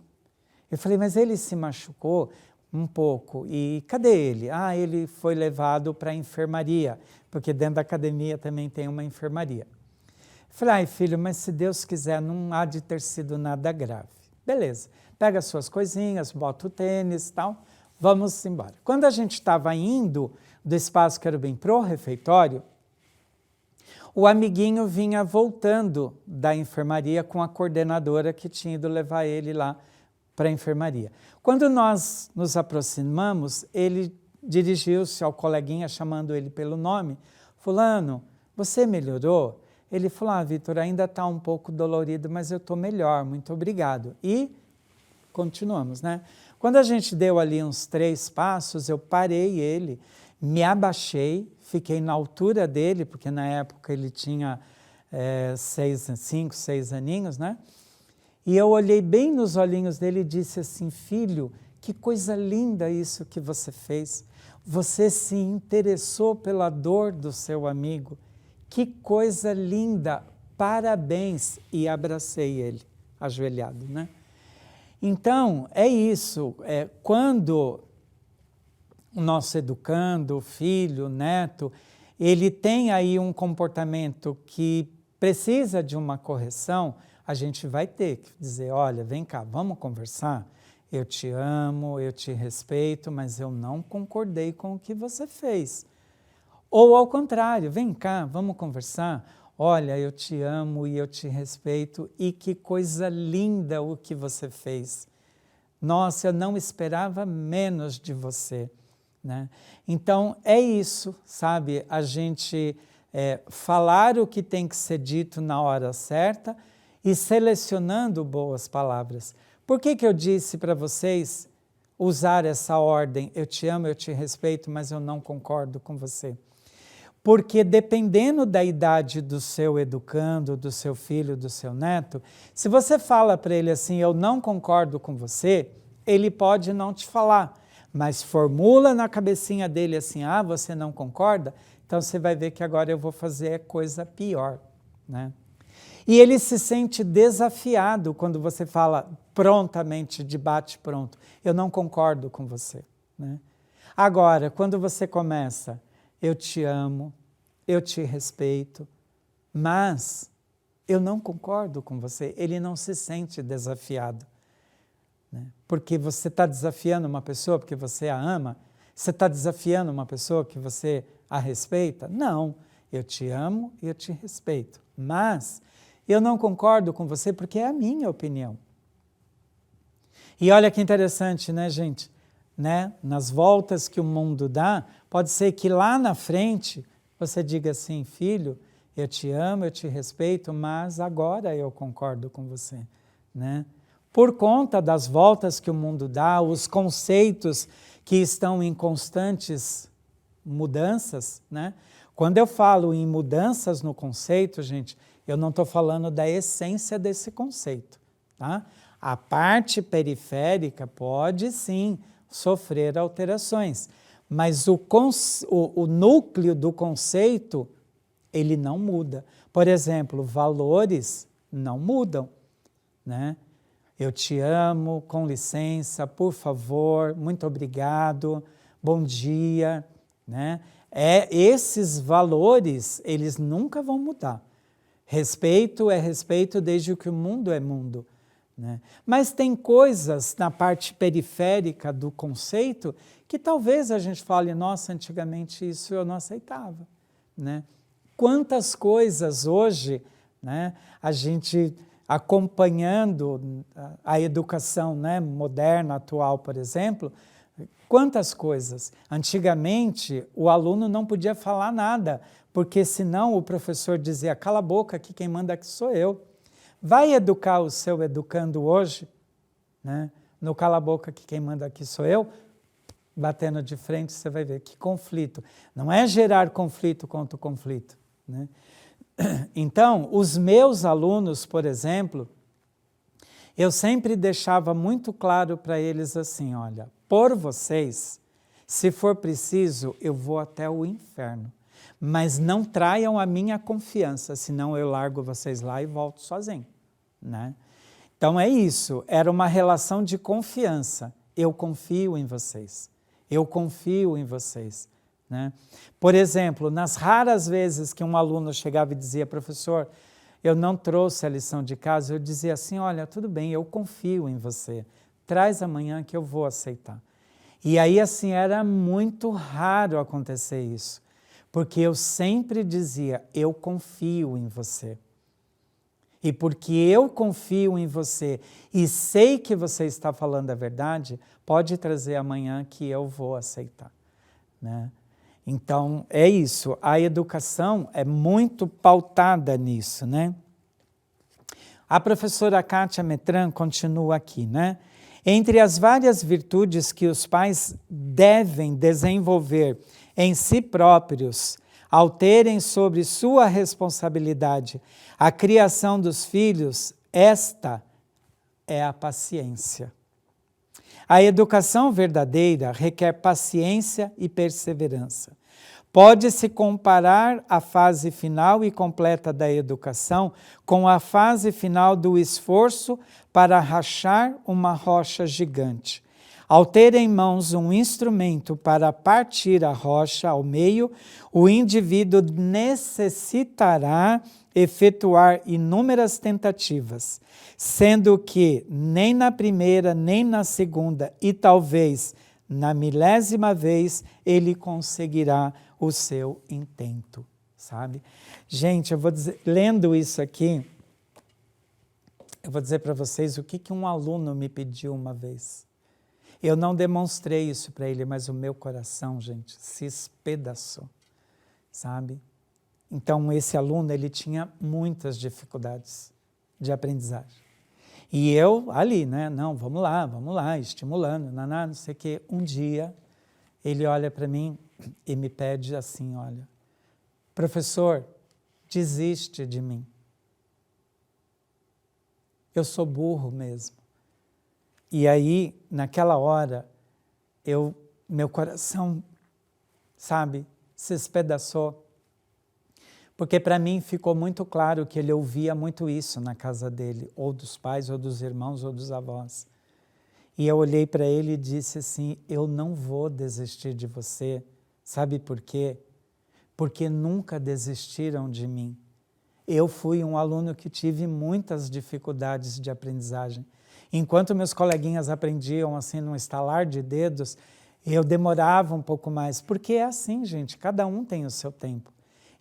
Eu falei, mas ele se machucou um pouco. E cadê ele? Ele foi levado para a enfermaria, porque dentro da academia também tem uma enfermaria. Eu falei, filho, mas se Deus quiser, não há de ter sido nada grave. Beleza, pega as suas coisinhas, bota o tênis e tal, vamos embora. Quando a gente estava indo do Espaço Querubim para o refeitório, o amiguinho vinha voltando da enfermaria com a coordenadora que tinha ido levar ele lá para a enfermaria. Quando nós nos aproximamos, ele dirigiu-se ao coleguinha, chamando ele pelo nome. Fulano, você melhorou? Ele falou, Vitor, ainda está um pouco dolorido, mas eu estou melhor, muito obrigado. E continuamos, né? Quando a gente deu ali uns 3 passos, eu parei ele, me abaixei, fiquei na altura dele, porque na época ele tinha 5, 6 aninhos, né? E eu olhei bem nos olhinhos dele e disse assim, filho, que coisa linda isso que você fez. Você se interessou pela dor do seu amigo. Que coisa linda, parabéns. E abracei ele, ajoelhado, né? Então, é isso. Quando o nosso educando, filho, neto, ele tem aí um comportamento que precisa de uma correção, a gente vai ter que dizer, olha, vem cá, vamos conversar? Eu te amo, eu te respeito, mas eu não concordei com o que você fez. Ou ao contrário, vem cá, vamos conversar? Olha, eu te amo e eu te respeito e que coisa linda o que você fez. Nossa, eu não esperava menos de você. Né? Então, é isso, sabe? A gente falar o que tem que ser dito na hora certa e selecionando boas palavras. Por que eu disse para vocês usar essa ordem? Eu te amo, eu te respeito, mas eu não concordo com você. Porque dependendo da idade do seu educando, do seu filho, do seu neto, se você fala para ele assim, eu não concordo com você, ele pode não te falar. Mas formula na cabecinha dele assim, você não concorda? Então você vai ver que agora eu vou fazer coisa pior, né? E ele se sente desafiado quando você fala prontamente, de bate-pronto, eu não concordo com você, né? Agora, quando você começa, eu te amo, eu te respeito, mas eu não concordo com você, ele não se sente desafiado. Porque você está desafiando uma pessoa porque você a ama? Você está desafiando uma pessoa que você a respeita? Não, eu te amo e eu te respeito. Mas eu não concordo com você porque é a minha opinião. E olha que interessante, né, gente? Né? Nas voltas que o mundo dá, pode ser que lá na frente você diga assim, filho, eu te amo, eu te respeito, mas agora eu concordo com você, né? Por conta das voltas que o mundo dá, os conceitos que estão em constantes mudanças, né? Quando eu falo em mudanças no conceito, gente, eu não estou falando da essência desse conceito, tá? A parte periférica pode sim sofrer alterações, mas o núcleo do conceito, ele não muda. Por exemplo, valores não mudam, né? Eu te amo, com licença, por favor, muito obrigado, bom dia, né? Esses valores, eles nunca vão mudar. Respeito é respeito desde que o mundo é mundo, né? Mas tem coisas na parte periférica do conceito que talvez a gente fale, nossa, antigamente isso eu não aceitava, né? Quantas coisas hoje, né, a gente acompanhando a educação, né, moderna, atual, por exemplo, quantas coisas. Antigamente, o aluno não podia falar nada, porque senão o professor dizia, cala a boca, que quem manda aqui sou eu. Vai educar o seu educando hoje, né, no cala a boca, que quem manda aqui sou eu, batendo de frente, você vai ver que conflito. Não é gerar conflito contra o conflito, né? Então, os meus alunos, por exemplo, eu sempre deixava muito claro para eles assim, olha, por vocês, se for preciso, eu vou até o inferno, mas não traiam a minha confiança, senão eu largo vocês lá e volto sozinho, né? Então é isso, era uma relação de confiança, eu confio em vocês, eu confio em vocês, né? Por exemplo, nas raras vezes que um aluno chegava e dizia, professor, eu não trouxe a lição de casa, eu dizia assim, olha, tudo bem, eu confio em você, traz amanhã que eu vou aceitar. E aí, assim, era muito raro acontecer isso, porque eu sempre dizia, eu confio em você. E porque eu confio em você e sei que você está falando a verdade, pode trazer amanhã que eu vou aceitar, né? Então, é isso, a educação é muito pautada nisso, né? A professora Kátia Metran continua aqui, né? Entre as várias virtudes que os pais devem desenvolver em si próprios, ao terem sobre sua responsabilidade a criação dos filhos, esta é a paciência. A educação verdadeira requer paciência e perseverança. Pode-se comparar a fase final e completa da educação com a fase final do esforço para rachar uma rocha gigante. Ao ter em mãos um instrumento para partir a rocha ao meio, o indivíduo necessitará efetuar inúmeras tentativas, sendo que nem na primeira, nem na segunda e talvez na milésima vez ele conseguirá o seu intento, sabe? Gente, eu vou dizer, lendo isso aqui, eu vou dizer para vocês o que um aluno me pediu uma vez. Eu não demonstrei isso para ele, mas o meu coração, gente, se espedaçou, sabe? Então, esse aluno, ele tinha muitas dificuldades de aprendizagem. E eu ali, né? Não, vamos lá, estimulando, não sei o quê. Um dia, ele olha para mim e me pede assim, olha, professor, desiste de mim. Eu sou burro mesmo. E aí, naquela hora, meu coração, sabe, se espedaçou. Porque para mim ficou muito claro que ele ouvia muito isso na casa dele, ou dos pais, ou dos irmãos, ou dos avós. E eu olhei para ele e disse assim, eu não vou desistir de você. Sabe por quê? Porque nunca desistiram de mim. Eu fui um aluno que tive muitas dificuldades de aprendizagem. Enquanto meus coleguinhas aprendiam assim num estalar de dedos, eu demorava um pouco mais. Porque é assim, gente, cada um tem o seu tempo.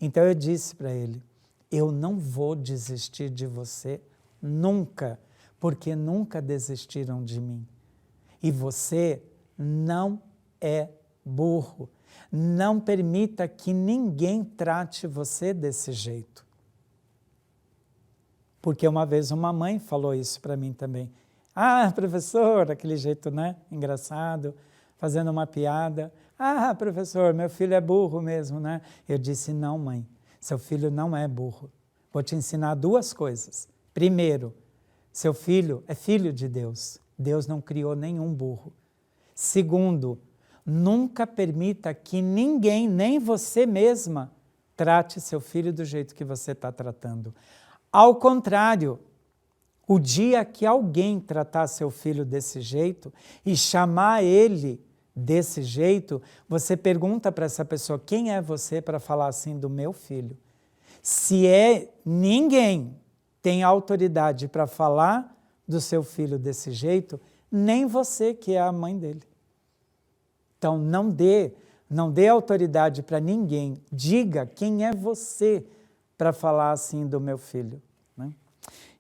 Então eu disse para ele, eu não vou desistir de você nunca, porque nunca desistiram de mim. E você não é burro. Não permita que ninguém trate você desse jeito. Porque uma vez uma mãe falou isso para mim também. Ah, professor, aquele jeito, né? Engraçado, fazendo uma piada. Ah, professor, meu filho é burro mesmo, né? Eu disse, não, mãe, seu filho não é burro. Vou te ensinar duas coisas. Primeiro, seu filho é filho de Deus. Deus não criou nenhum burro. Segundo, nunca permita que ninguém, nem você mesma, trate seu filho do jeito que você está tratando. Ao contrário, o dia que alguém tratar seu filho desse jeito e chamar ele desse jeito, você pergunta para essa pessoa, quem é você para falar assim do meu filho? Se ninguém tem autoridade para falar do seu filho desse jeito, nem você que é a mãe dele. Então não dê autoridade para ninguém, diga quem é você para falar assim do meu filho, né?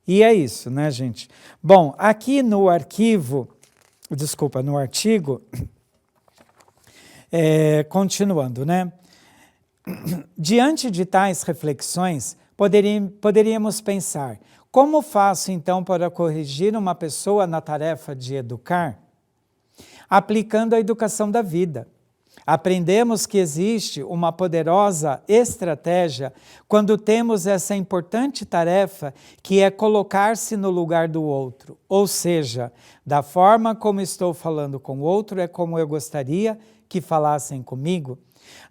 E é isso, né, gente? Bom, aqui no artigo, continuando, né? Diante de tais reflexões, poderíamos pensar, como faço então para corrigir uma pessoa na tarefa de educar? Aplicando a educação da vida. Aprendemos que existe uma poderosa estratégia quando temos essa importante tarefa que é colocar-se no lugar do outro. Ou seja, da forma como estou falando com o outro é como eu gostaria que falassem comigo.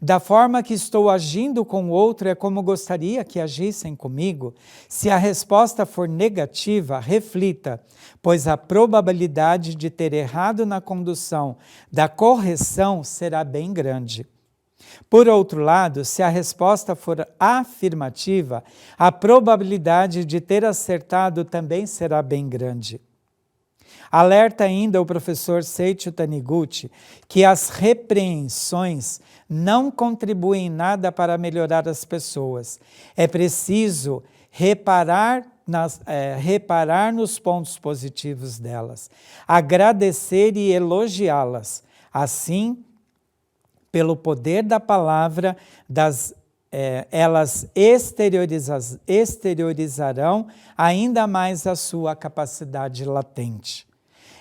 Da forma que estou agindo com o outro é como gostaria que agissem comigo. Se a resposta for negativa, reflita, pois a probabilidade de ter errado na condução da correção será bem grande. Por outro lado, se a resposta for afirmativa, a probabilidade de ter acertado também será bem grande. Alerta ainda o professor Seiichi Taniguchi que as repreensões não contribuem em nada para melhorar as pessoas. É preciso reparar nos pontos positivos delas, agradecer e elogiá-las. Assim, pelo poder da palavra, elas exteriorizarão ainda mais a sua capacidade latente.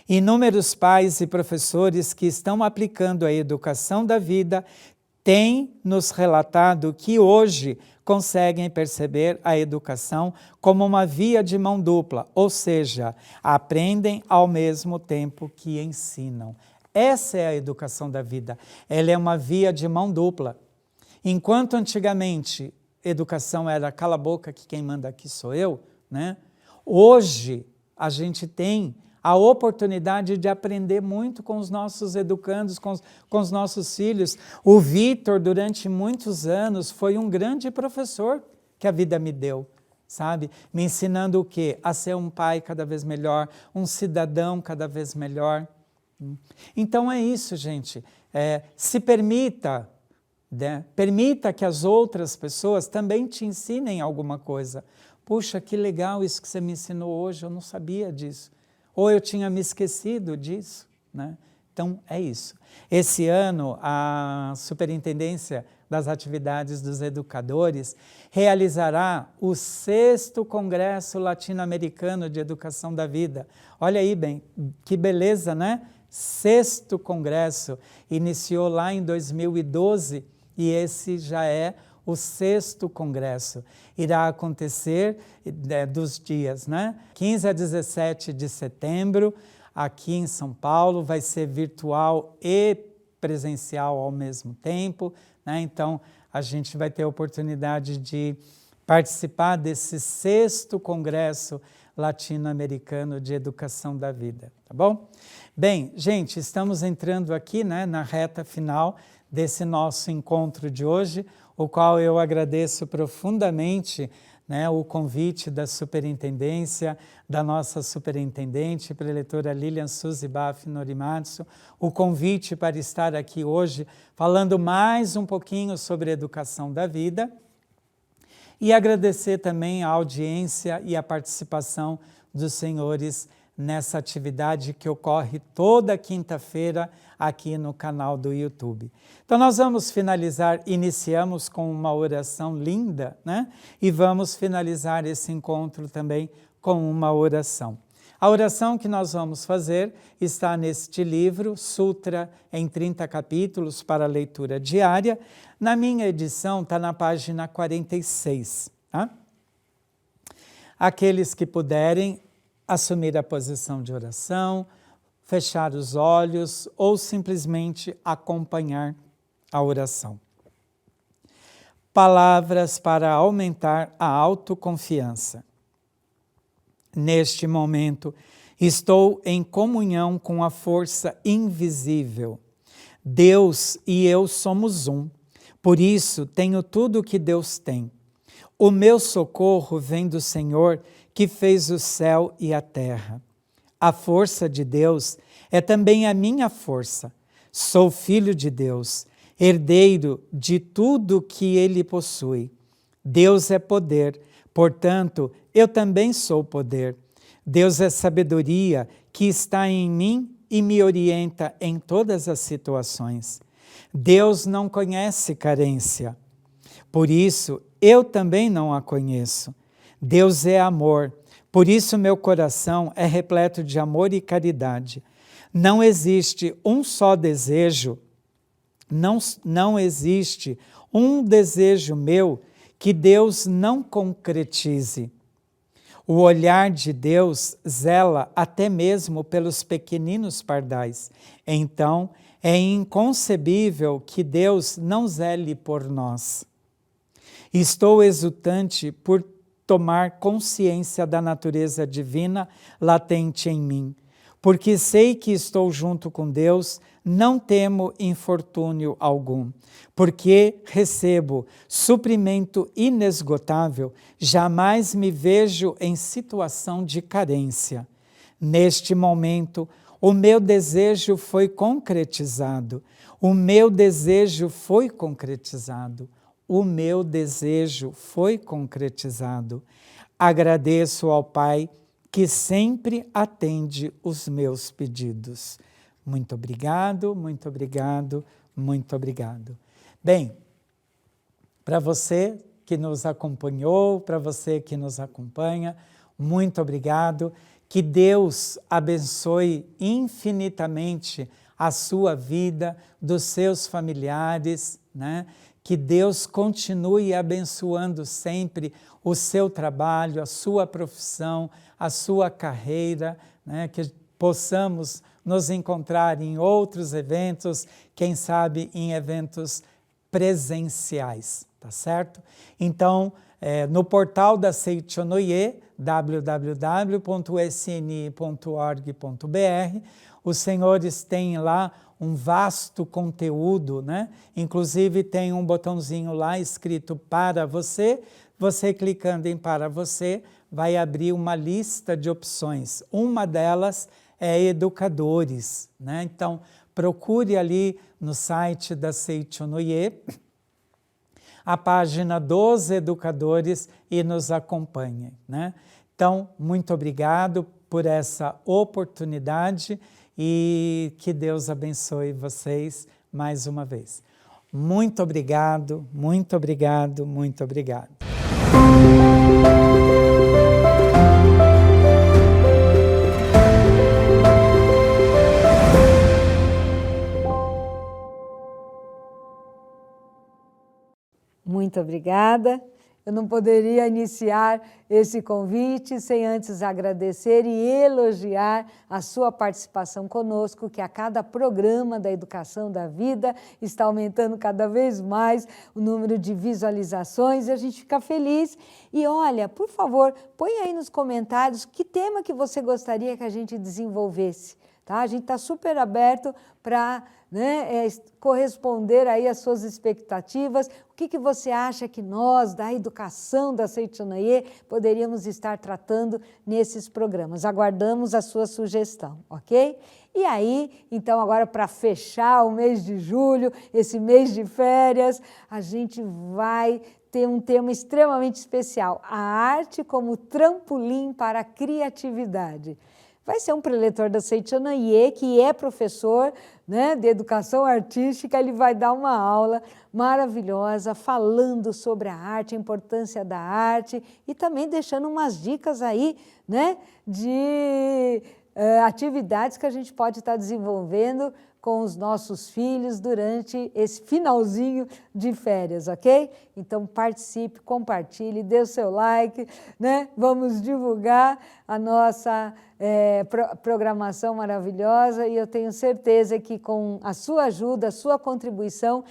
Inúmeros pais e professores que estão aplicando a educação da vida têm nos relatado que hoje conseguem perceber a educação como uma via de mão dupla, ou seja, aprendem ao mesmo tempo que ensinam. Essa é a educação da vida. Ela é uma via de mão dupla. Enquanto antigamente educação era cala a boca que quem manda aqui sou eu, né? Hoje a gente tem a oportunidade de aprender muito com os nossos educandos, com os nossos filhos. O Vitor, durante muitos anos, foi um grande professor que a vida me deu, sabe? Me ensinando o quê? A ser um pai cada vez melhor, um cidadão cada vez melhor. Então é isso, gente. Se permita, né? Permita que as outras pessoas também te ensinem alguma coisa. Puxa, que legal isso que você me ensinou hoje, eu não sabia disso. Ou eu tinha me esquecido disso, né? Então, é isso. Esse ano, a Superintendência das Atividades dos Educadores realizará o 6º Congresso Latino-Americano de Educação da Vida. Olha aí, bem, que beleza, né? 6º Congresso, iniciou lá em 2012 e esse já é o 6º Congresso. Irá acontecer dos dias, né? 15 a 17 de setembro, aqui em São Paulo, vai ser virtual e presencial ao mesmo tempo, né? Então, a gente vai ter a oportunidade de participar desse 6º Congresso Latino-Americano de Educação da Vida, tá bom? Bem, gente, estamos entrando aqui, né, na reta final desse nosso encontro de hoje, o qual eu agradeço profundamente, né, o convite da superintendência, da nossa superintendente, preletora Lilian Suzy Baff Norimatsu, o convite para estar aqui hoje falando mais um pouquinho sobre a educação da vida. e agradecer também a audiência e a participação dos senhores nessa atividade que ocorre toda quinta-feira aqui no canal do YouTube. Então nós vamos finalizar, iniciamos com uma oração linda, né? E vamos finalizar esse encontro também com uma oração. A oração que nós vamos fazer está neste livro, Sutra em 30 capítulos para leitura diária. Na minha edição está na página 46. Tá? Aqueles que puderem assumir a posição de oração, fechar os olhos ou simplesmente acompanhar a oração. Palavras para aumentar a autoconfiança. Neste momento, estou em comunhão com a força invisível. Deus e eu somos um, por isso tenho tudo o que Deus tem. O meu socorro vem do Senhor, que fez o céu e a terra. A força de Deus é também a minha força. Sou filho de Deus, herdeiro de tudo que Ele possui. Deus é poder, portanto, eu também sou poder. Deus é sabedoria que está em mim e me orienta em todas as situações. Deus não conhece carência, por isso eu também não a conheço. Deus é amor, por isso meu coração é repleto de amor e caridade. Não existe um só desejo, não existe um desejo meu que Deus não concretize. O olhar de Deus zela até mesmo pelos pequeninos pardais. Então, é inconcebível que Deus não zele por nós. Estou exultante por tomar consciência da natureza divina latente em mim. Porque sei que estou junto com Deus, não temo infortúnio algum. Porque recebo suprimento inesgotável, jamais me vejo em situação de carência. Neste momento, o meu desejo foi concretizado. O meu desejo foi concretizado. O meu desejo foi concretizado. Agradeço ao Pai que sempre atende os meus pedidos. Muito obrigado, muito obrigado, muito obrigado. Bem, para você que nos acompanhou, para você que nos acompanha, muito obrigado. Que Deus abençoe infinitamente a sua vida, dos seus familiares, né? Que Deus continue abençoando sempre o seu trabalho, a sua profissão, a sua carreira, né? Que possamos nos encontrar em outros eventos, quem sabe em eventos presenciais, tá certo? Então, no portal da Seichonoye, www.sni.org.br, os senhores têm lá um vasto conteúdo, né? Inclusive tem um botãozinho lá escrito para você, você clicando em para você, vai abrir uma lista de opções. Uma delas é educadores, né? Então, procure ali no site da Seichonoye a página dos educadores e nos acompanhe, né? Então, muito obrigado por essa oportunidade e que Deus abençoe vocês mais uma vez. Muito obrigado, muito obrigado, muito obrigado. Muito obrigada. Eu não poderia iniciar esse convite sem antes agradecer e elogiar a sua participação conosco, que a cada programa da Educação da Vida está aumentando cada vez mais o número de visualizações e a gente fica feliz. E olha, por favor, põe aí nos comentários que tema que você gostaria que a gente desenvolvesse. tá? A gente está super aberto para corresponder aí às suas expectativas. O que você acha que nós, da educação da Seitonoye, poderíamos estar tratando nesses programas? Aguardamos a sua sugestão, ok? E aí, então, agora para fechar o mês de julho, esse mês de férias, a gente vai ter um tema extremamente especial, a arte como trampolim para a criatividade. Vai ser um preletor da Seitonoye, que é professor, né, de educação artística, ele vai dar uma aula maravilhosa falando sobre a arte, a importância da arte e também deixando umas dicas aí, né, de atividades que a gente pode estar desenvolvendo com os nossos filhos durante esse finalzinho de férias, ok? Então participe, compartilhe, dê o seu like, né? Vamos divulgar a nossa programação maravilhosa e eu tenho certeza que com a sua ajuda, a sua contribuição,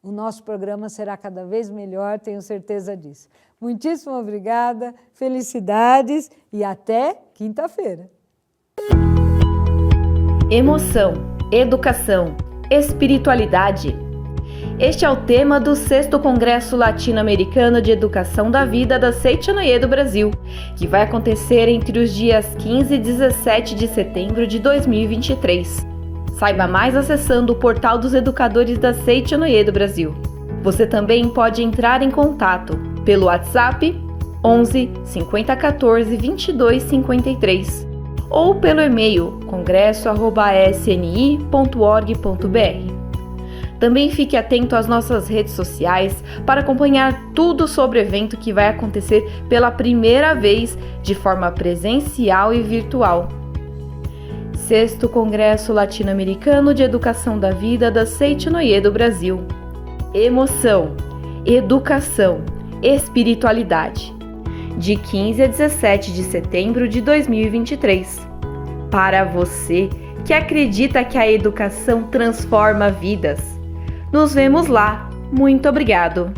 o nosso programa será cada vez melhor, tenho certeza disso. Muitíssimo obrigada, felicidades e até quinta-feira. Emoção, educação, espiritualidade. Este é o tema do 6º Congresso Latino-Americano de Educação da Vida da Seitonoye do Brasil, que vai acontecer entre os dias 15 e 17 de setembro de 2023. Saiba mais acessando o portal dos educadores da Seitonoye do Brasil. Você também pode entrar em contato pelo WhatsApp 11 50 14 22 53 ou pelo e-mail congresso@sni.org.br. Também fique atento às nossas redes sociais para acompanhar tudo sobre o evento que vai acontecer pela primeira vez de forma presencial e virtual. 6º Congresso Latino-Americano de Educação da Vida da Seitonoye do Brasil. Emoção, educação, espiritualidade. De 15 a 17 de setembro de 2023. Para você que acredita que a educação transforma vidas. Nos vemos lá. Muito obrigado!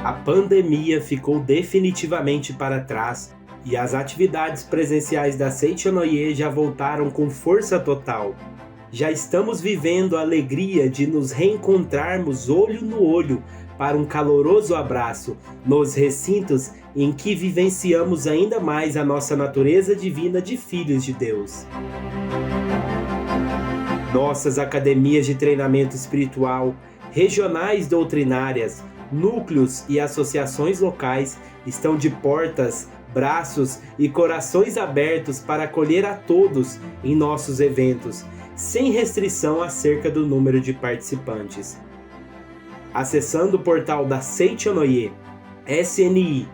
A pandemia ficou definitivamente para trás e as atividades presenciais da Seitonoye já voltaram com força total. Já estamos vivendo a alegria de nos reencontrarmos olho no olho para um caloroso abraço nos recintos em que vivenciamos ainda mais a nossa natureza divina de filhos de Deus. Nossas academias de treinamento espiritual, regionais doutrinárias, núcleos e associações locais estão de portas, braços e corações abertos para acolher a todos em nossos eventos, sem restrição acerca do número de participantes. Acessando o portal da Seitonoye, sni.org.br,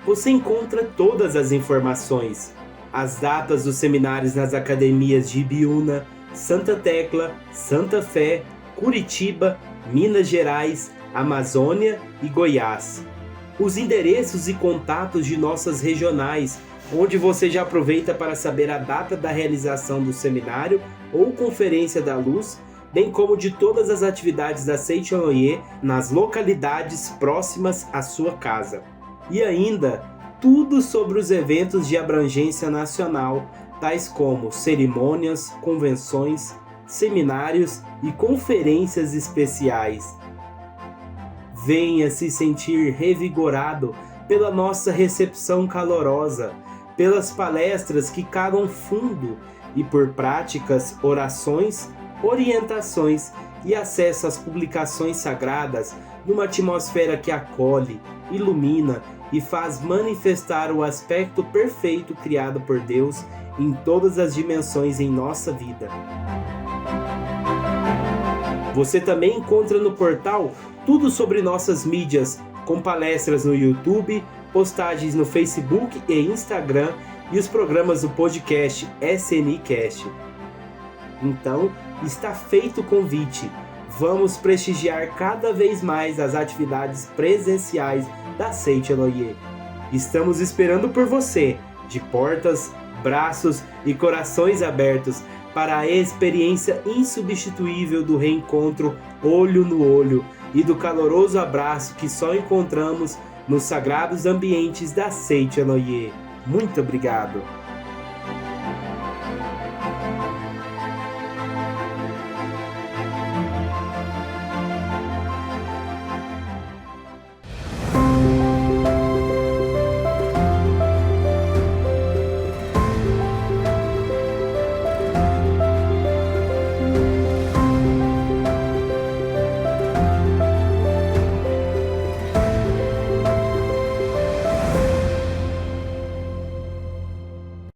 você encontra todas as informações, as datas dos seminários nas academias de Ibiúna, Santa Tecla, Santa Fé, Curitiba, Minas Gerais, Amazônia e Goiás. Os endereços e contatos de nossas regionais, onde você já aproveita para saber a data da realização do seminário ou conferência da luz, bem como de todas as atividades da Seitonoye nas localidades próximas à sua casa. E ainda, tudo sobre os eventos de abrangência nacional, tais como cerimônias, convenções, seminários e conferências especiais. Venha se sentir revigorado pela nossa recepção calorosa, pelas palestras que cagam fundo e por práticas, orações, orientações e acesso às publicações sagradas numa atmosfera que acolhe, ilumina e faz manifestar o aspecto perfeito criado por Deus em todas as dimensões em nossa vida. Você também encontra no portal tudo sobre nossas mídias, com palestras no YouTube, postagens no Facebook e Instagram e os programas do podcast SNCast. Então, está feito o convite. Vamos prestigiar cada vez mais as atividades presenciais da Seitonoye. Estamos esperando por você, de portas, braços e corações abertos, para a experiência insubstituível do reencontro olho no olho e do caloroso abraço que só encontramos nos sagrados ambientes da Seichonoye. Muito obrigado!